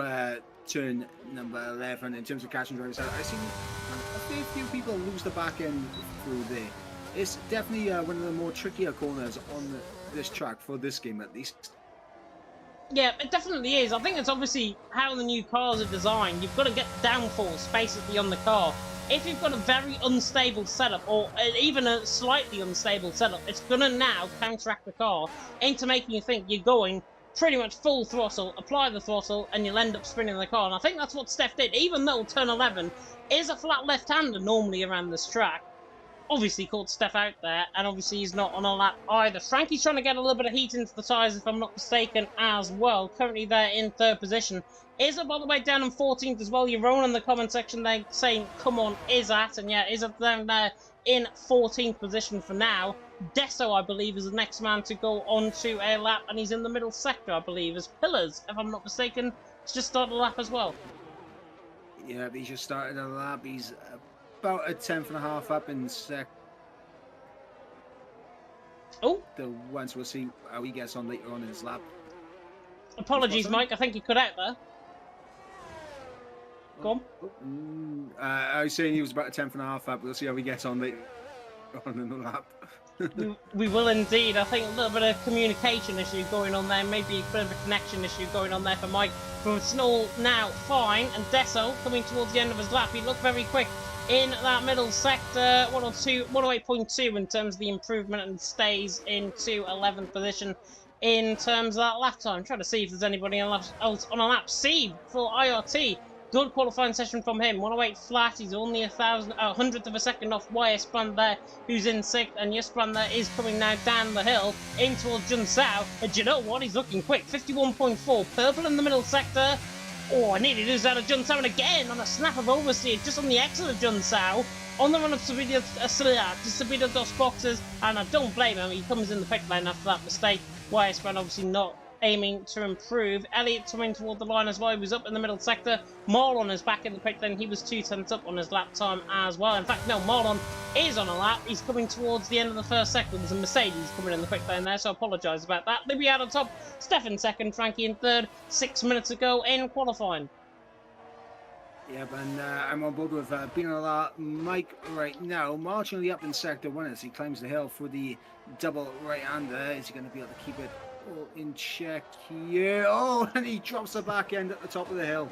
turn number 11, in terms of catching drivers out. I've seen a fair few people lose the back end through there. It's definitely one of the more trickier corners on this track, for this game at least. Yeah, it definitely is. I think it's obviously how the new cars are designed. You've got to get downforce basically on the car. If you've got a very unstable setup, or even a slightly unstable setup, it's going to now counteract the car into making you think you're going pretty much full throttle, apply the throttle, and you'll end up spinning the car. And I think that's what Steph did, even though turn 11 is a flat left-hander normally around this track. Obviously caught Steph out there, and obviously he's not on a lap either. Frankie's trying to get a little bit of heat into the tyres, if I'm not mistaken, as well. Currently there in 3rd position. Izza, by the way, down in 14th as well. You're rolling in the comment section there saying, come on, Izza. And yeah, Izza down there in 14th position for now. Deso, I believe, is the next man to go on to a lap, and he's in the middle sector, I believe, as Pillars, if I'm not mistaken, has just started a lap as well. Yeah, he's just started a lap. He's about a 10th and a half up in sec. Oh. The ones we'll see how he gets on later on in his lap. Apologies, Mike. I think you cut out there. Go on. I was saying he was about a 10th and a half up. We'll see how he gets on later on in the lap. We will indeed. I think a little bit of communication issue going on there, maybe a bit of a connection issue going on there for Mike. From Snow now fine, and Deso coming towards the end of his lap. He looked very quick in that middle sector, 108.2 in terms of the improvement, and stays into 11th position in terms of that lap time. Trying to see if there's anybody else on a lap. Seed for IRT. Good qualifying session from him. 108 flat. He's only 100th of a second off Ysbrand there, who's in 6th. And Ysbrand there is coming now down the hill in towards Jun Sao. And do you know what? He's looking quick. 51.4. Purple in the middle sector. Oh, I nearly lose out of Jun Sao. And again, on a snap of oversteer, just on the exit of Jun Sao. On the run of Sabida Dos boxes. And I don't blame him. He comes in the pit lane after that mistake. Ysbrand obviously not aiming to improve. Elliott coming toward the line as well. He was up in the middle sector. Marlon is back in the pit lane. He was 2/10 up on his lap time as well. In fact, no, Marlon is on a lap. He's coming towards the end of the first sector. There's a Mercedes coming in the pit lane there, so I apologise about that. Libby out on top. Steph in 2nd. Frankie in 3rd. 6 minutes ago in qualifying. Yeah, and I'm on board with being on a lap. Mike right now, marginally up in sector 1 as he climbs the hill for the double right-hander. Is he going to be able to keep it in check here? Oh, and he drops the back end at the top of the hill.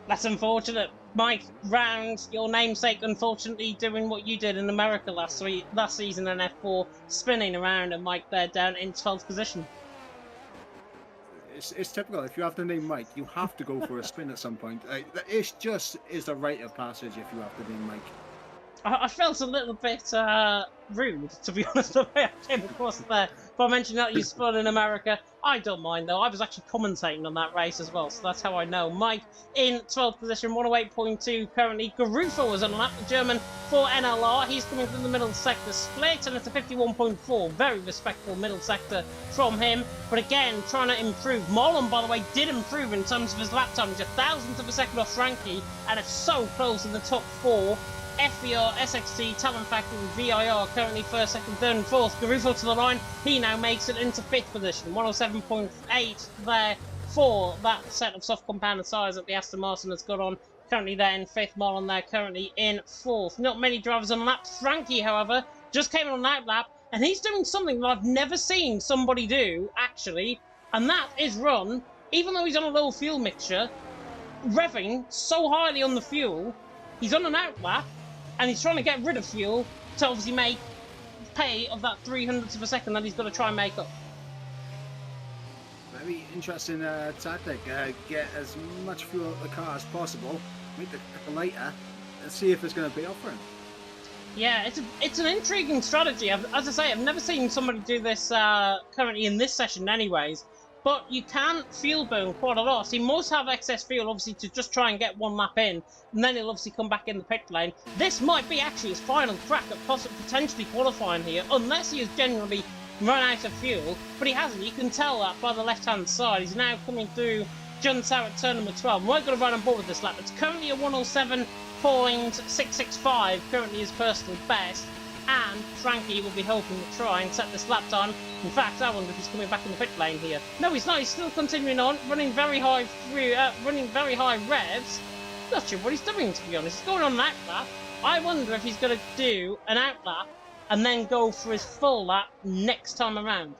That's unfortunate. Mike Round, your namesake, unfortunately doing what you did in America last season in F4, spinning around, and Mike there down in 12th position. It's typical. If you have the name Mike, you have to go for a spin at some point. It just is the rite of passage if you have the name Mike. I felt a little bit rude, to be honest, the way I came across there. But I mentioned that you spun in America. I don't mind, though. I was actually commentating on that race as well, so that's how I know. Mike in 12th position, 108.2 currently. Garufo was on a lap, the German for NLR. He's coming from the middle sector split, and it's a 51.4. Very respectful middle sector from him. But again, trying to improve. Marlon, by the way, did improve in terms of his lap time. He's 1,000th of a second off Frankie, and it's so close in the top 4. FVR, SXT, Talent Factory, VIR, currently 1st, 2nd, 3rd and 4th. Garufo to the line, he now makes it into 5th position. 107.8 there for that set of soft compounded tyres that the Aston Martin has got on currently there in 5th. Marlon there currently in 4th. Not many drivers on the lap. Frankie, however, just came on an out lap, and he's doing something that I've never seen somebody do, actually, and that is run, even though he's on a low fuel mixture, revving so highly on the fuel, he's on an out lap, and he's trying to get rid of fuel to obviously make pay of that 300th of a second that he's got to try and make up. Very interesting tactic. Get as much fuel out the car as possible, make the car later, and see if it's going to pay off for him. Yeah, it's an intriguing strategy. As I say, I've never seen somebody do this currently in this session anyways. But you can fuel burn quite a lot. So he must have excess fuel, obviously, to just try and get one lap in. And then he'll obviously come back in the pit lane. This might be actually his final crack at potentially qualifying here, unless he has genuinely run out of fuel. But he hasn't. You can tell that by the left-hand side. He's now coming through John Tower at turn number 12. We're going to ride on board with this lap. It's currently a 107.665, currently his personal best. And Frankie will be hoping to try and set this lap time. In fact, I wonder if he's coming back in the pit lane here. No, he's not. He's still continuing on, running very high revs. Not sure what he's doing, to be honest. He's going on an out lap. I wonder if he's going to do an out lap and then go for his full lap next time around.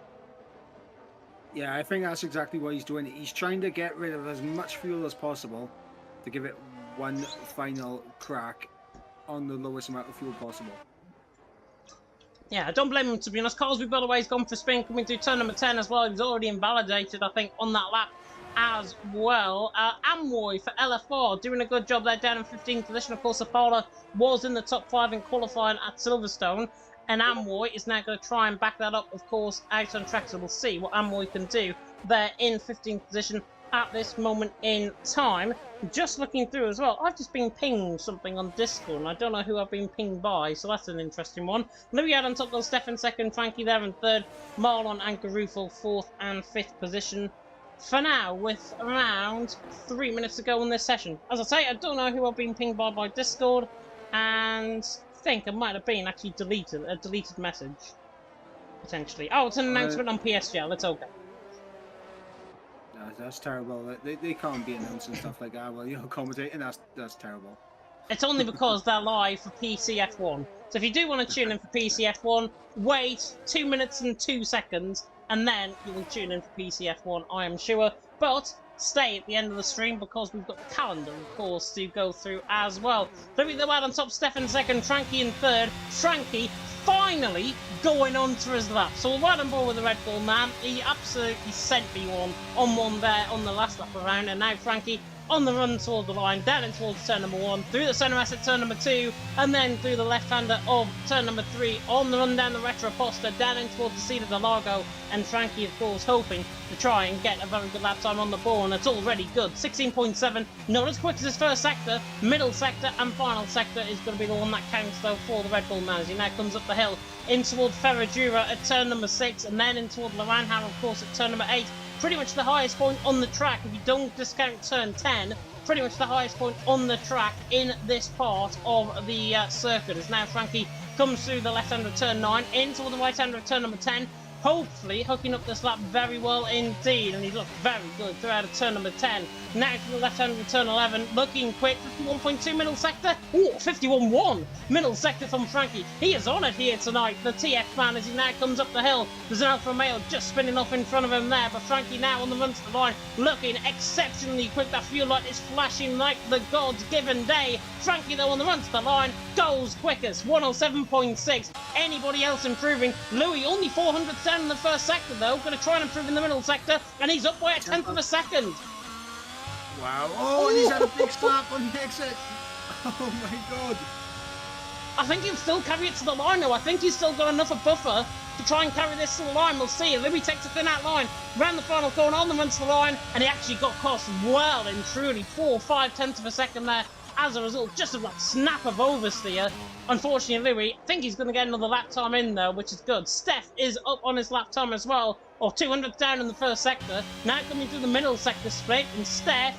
Yeah, I think that's exactly what he's doing. He's trying to get rid of as much fuel as possible to give it one final crack on the lowest amount of fuel possible. Yeah, I don't blame him, to be honest. Carsby, by the way, has gone for spin, coming through turn number 10 as well. He was already invalidated, I think, on that lap as well. Amroy for LFR, doing a good job there, down in 15th position. Of course, Apollo was in the top 5 in qualifying at Silverstone. And Amroy is now going to try and back that up, of course, out on track. So we'll see what Amroy can do there in 15th position at this moment in time. Just looking through as well, I've just been pinged something on Discord, and I don't know who I've been pinged by, so that's an interesting one. Louis out on top, though, Steph in 2nd, Frankie there in 3rd, Marlon and Garufo 4th and 5th position. For now, with around 3 minutes to go on this session. As I say, I don't know who I've been pinged by Discord, and I think it might have been actually a deleted message, potentially. Oh, it's an announcement on PSGL, it's okay. That's terrible. They can't be announcing stuff like that while you're commentating. That's terrible. It's only because they're live for PCF1. So if you do want to tune in for PCF1, wait 2 minutes and 2 seconds, and then you will tune in for PCF1, I am sure. But stay at the end of the stream because we've got the calendar, of course, to go through as well. Louis the Wad on top, Steph in 2nd, Frankie in 3rd. Frankie finally going on to his lap. So we're right on board with the Red Bull man. He absolutely sent me one there on the last lap around, and now Frankie on the run toward the line, down in towards turn number 1, through the centre mass at turn number 2, and then through the left-hander of turn number 3, on the run down the Retro Posta, down in towards the seat of the Largo, and Frankie, of course, hoping to try and get a very good lap time on the ball, and it's already good. 16.7, not as quick as his first sector, middle sector and final sector is going to be the one that counts, though, for the Red Bull man, as he now comes up the hill in toward Ferradura at turn number 6, and then in toward Laranham, of course, at turn number 8. Pretty much the highest point on the track, if you don't discount turn 10, pretty much the highest point on the track in this part of the circuit. As now Frankie comes through the left-hander of turn 9, into the right-hander of turn number 10, hopefully hooking up this lap very well indeed, and he looked very good throughout of turn number 10. Now to the left-hander of turn 11, looking quick, 51.2 middle sector, ooh, 51.1 middle sector from Frankie. He is on it here tonight, the TF man, as he now comes up the hill. There's an Alfa Romeo just spinning off in front of him there, but Frankie now on the run to the line, looking exceptionally quick. That fuel light is flashing like the God's given day. Frankie, though, on the run to the line, goes quickest, 107.6. Anybody else improving? Louis only 400th down in the first sector, though, going to try and improve in the middle sector, and he's up by a 10th of a second. Wow. Oh, and he's had a big slap on the exit. Oh my God. I think he'll still carry it to the line, though. I think he's still got enough of buffer to try and carry this to the line. We'll see. Louis takes a thin out line, round the final corner, on the run to the line, and he actually got crossed well and truly 4/5 of a second there. As a result, just of that snap of oversteer. Unfortunately, Louis, I think he's going to get another lap time in, though, which is good. Steph is up on his lap time as well, or 200th down in the first sector. Now coming through the middle sector split, and Steph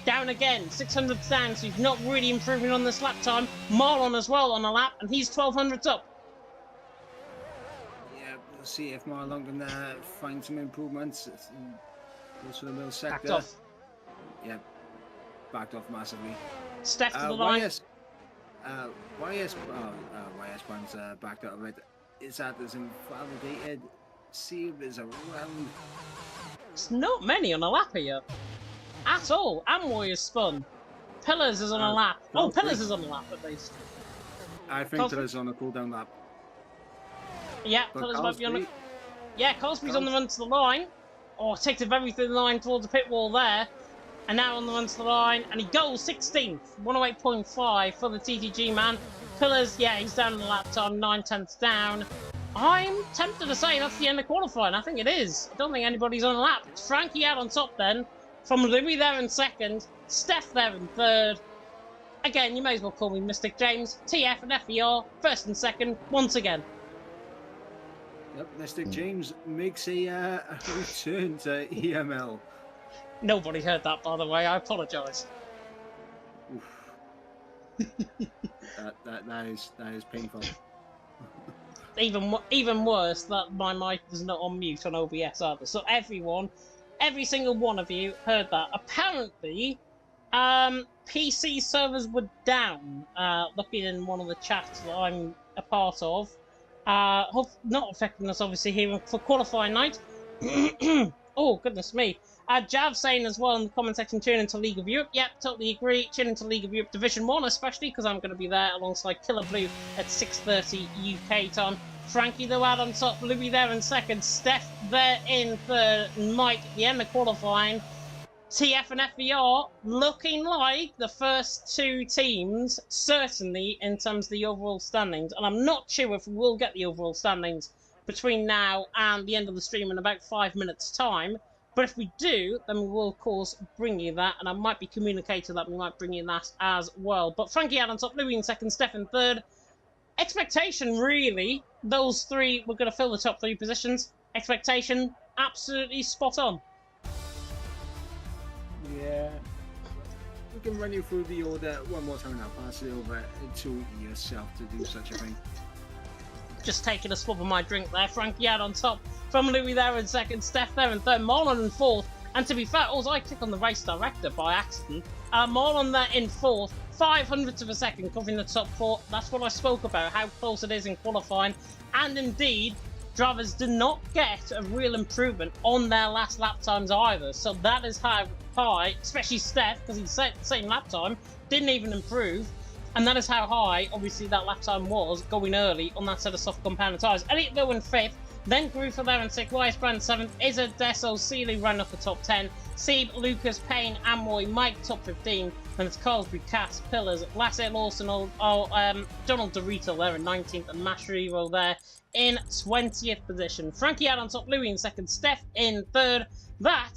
down again, 600th down, so he's not really improving on this lap time. Marlon as well on a lap, and he's 1200th up. Yeah, we'll see if Marlon can find some improvements. Goes for the middle sector. Backed off. Yeah, backed off massively. Steph to the line. YS one's backed up a bit. Is that as invalidated? Save is around. It's not many on a lap here. At all. Amway is spun. Pillars is on a lap. Oh, Pillars is on a lap at least. I think Pillars on a cooldown lap. Yeah, But Pillars might be on a... Cosby- Yeah, Cosby's on the run to the line. Oh, takes a very thin line towards the pit wall there. And now on the run to the line. And he goes 16th. 108.5 for the TTG man. Pillars, yeah, he's down in the lap time. 9/10 down. I'm tempted to say that's the end of qualifying. I think it is. I don't think anybody's on a lap. It's Frankie out on top then. From Louis there in second. Steph there in third. Again, you may as well call me Mystic James. TF and FER, first and second, once again. Yep, Mystic James makes a return to EML. Nobody heard that, by the way. I apologise. that is painful. Even worse that my mic is not on mute on OBS either. So every single one of you heard that. Apparently, PC servers were down. Looking in one of the chats that I'm a part of, not affecting us obviously here for qualifying night. Oh goodness me. Jav saying as well in the comment section, tune into League of Europe. Yep, totally agree. Tune into League of Europe Division 1, especially because I'm going to be there alongside Killer Blue at 6:30 UK time. Frankie though out on top, Louis there in second, Steph there in third, Mike at the end of qualifying. TF and FER looking like the first two teams, certainly in terms of the overall standings. And I'm not sure if we'll get the overall standings between now and the end of the stream in about 5 minutes' time. But if we do, then we will, of course, bring you that. And I might be communicating that we might bring you that as well. But Frankie out on top, Louis in second, Steph in third. Expectation, really, those three were going to fill the top three positions. Expectation, absolutely spot on. Yeah. We can run you through the order one more time and I'll pass it over to yourself to do such a thing. Just taking a swab of my drink there. Frankie out on top, from Louis there in second, Steph there in third, Marlon in fourth. And to be fair, also I click on the race director by accident. Marlon there in fourth, 500th of a second covering the top four. That's what I spoke about, how close it is in qualifying. And indeed, drivers did not get a real improvement on their last lap times either. So that is how high, especially Steph, because he set the same lap time, didn't even improve. And that is how high, obviously, that lap time was going early on that set of soft compound tyres. Elliot though in fifth, then Groofer there in sixth, YS Brand seventh, Izza, Desso, Seeley ran up the top 10, Seeb, Lucas, Payne, Amoy, Mike top 15, then it's Carlsbury, Cass, Pillars, Lassett, Lawson, Donald DeRito there in 19th, and Mascherino there in 20th position. Frankie out on top, Louis in second, Steph in third. That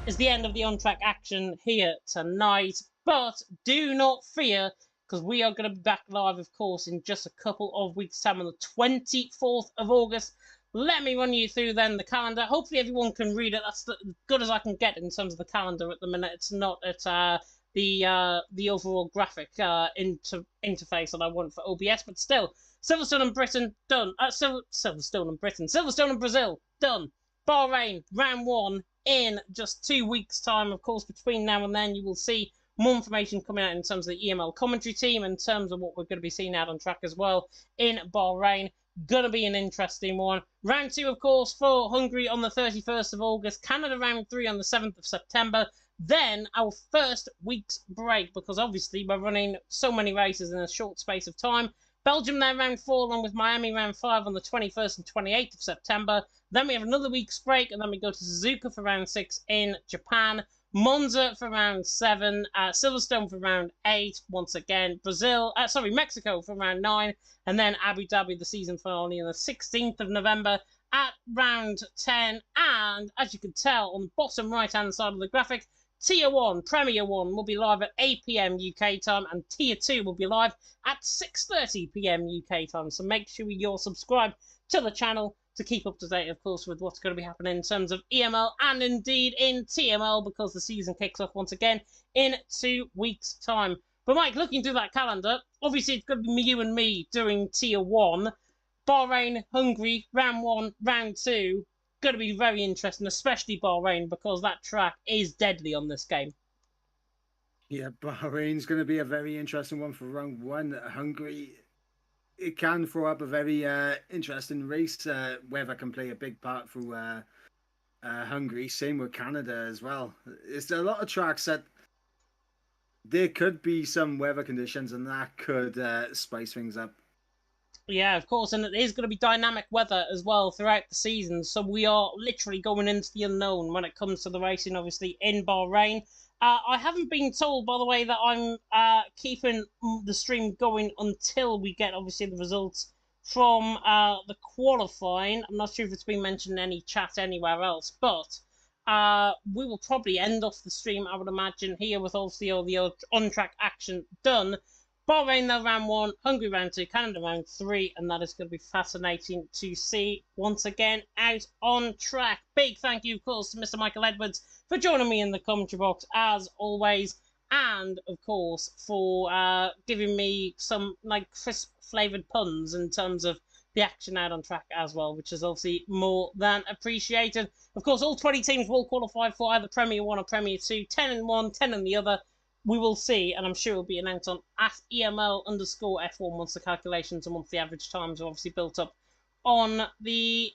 is the end of the on-track action here tonight, but do not fear, because we are going to be back live, of course, in just a couple of weeks' time on the 24th of August. Let me run you through then the calendar. Hopefully everyone can read it. That's as good as I can get in terms of the calendar at the minute. It's not at the overall graphic interface that I want for OBS, but still. Silverstone and Britain, done. Silverstone and Britain. Silverstone and Brazil, done. Bahrain, round one, in just 2 weeks' time. Of course, between now and then, you will see more information coming out in terms of the EML commentary team, in terms of what we're going to be seeing out on track as well in Bahrain. Gonna be an interesting one. Round 2, of course, for Hungary on the 31st of August. Canada round 3 on the 7th of September. Then our first week's break, because obviously we're running so many races in a short space of time. Belgium there round 4, along with Miami round 5 on the 21st and 28th of September. Then we have another week's break, and then we go to Suzuka for round 6 in Japan. Monza for round 7, Silverstone for round 8, once again, Mexico for round 9, and then Abu Dhabi, the season finale, on the 16th of November at round 10. And as you can tell on the bottom right-hand side of the graphic, Tier 1, Premier 1 will be live at 8 PM UK time, and Tier 2 will be live at 6:30 PM UK time. So make sure you're subscribed to the channel to keep up to date, of course, with what's going to be happening in terms of EML and indeed in TML, because the season kicks off once again in 2 weeks' time. But Mike, looking through that calendar, obviously it's going to be you and me doing Tier 1. Bahrain, Hungary, round 1, round 2. Going to be very interesting, especially Bahrain, because that track is deadly on this game. Yeah, Bahrain's going to be a very interesting one for round one. Hungary, it can throw up a very interesting race. Weather can play a big part through Hungary. Same with Canada as well. It's a lot of tracks that there could be some weather conditions, and that could spice things up. Yeah, of course, and it is going to be dynamic weather as well throughout the season. So we are literally going into the unknown when it comes to the racing, obviously, in Bahrain. I haven't been told, by the way, that I'm keeping the stream going until we get, obviously, the results from the qualifying. I'm not sure if it's been mentioned in any chat anywhere else, but we will probably end off the stream, I would imagine, here with obviously all the on-track action done. Bahrain, though, round 1, Hungary round 2, Canada round 3, and that is going to be fascinating to see once again out on track. Big thank you, of course, to Mr. Michael Edwards for joining me in the commentary box, as always, and, of course, for giving me some like crisp flavoured puns in terms of the action out on track as well, which is obviously more than appreciated. Of course, all 20 teams will qualify for either Premier 1 or Premier 2, 10 in one, 10 in the other. We will see, and I'm sure it will be announced on at EML_F1 once the calculations and once the average times are obviously built up on the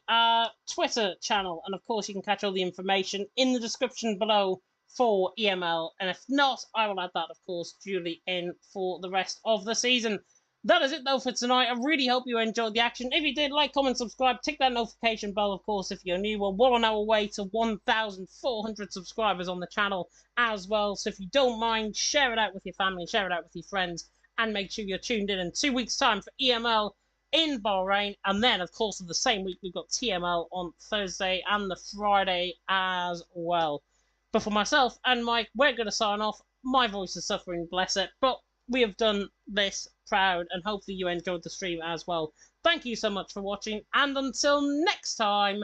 Twitter channel. And of course, you can catch all the information in the description below for EML. And if not, I will add that, of course, duly in for the rest of the season. That is it, though, for tonight. I really hope you enjoyed the action. If you did, like, comment, subscribe, tick that notification bell, of course, if you're new. We're well on our way to 1,400 subscribers on the channel as well. So if you don't mind, share it out with your family, share it out with your friends, and make sure you're tuned in 2 weeks' time for EML in Bahrain. And then, of course, in the same week, we've got TML on Thursday and the Friday as well. But for myself and Mike, we're going to sign off. My voice is suffering, bless it. But we have done this proud, and hopefully you enjoyed the stream as well. Thank you so much for watching, and until next time,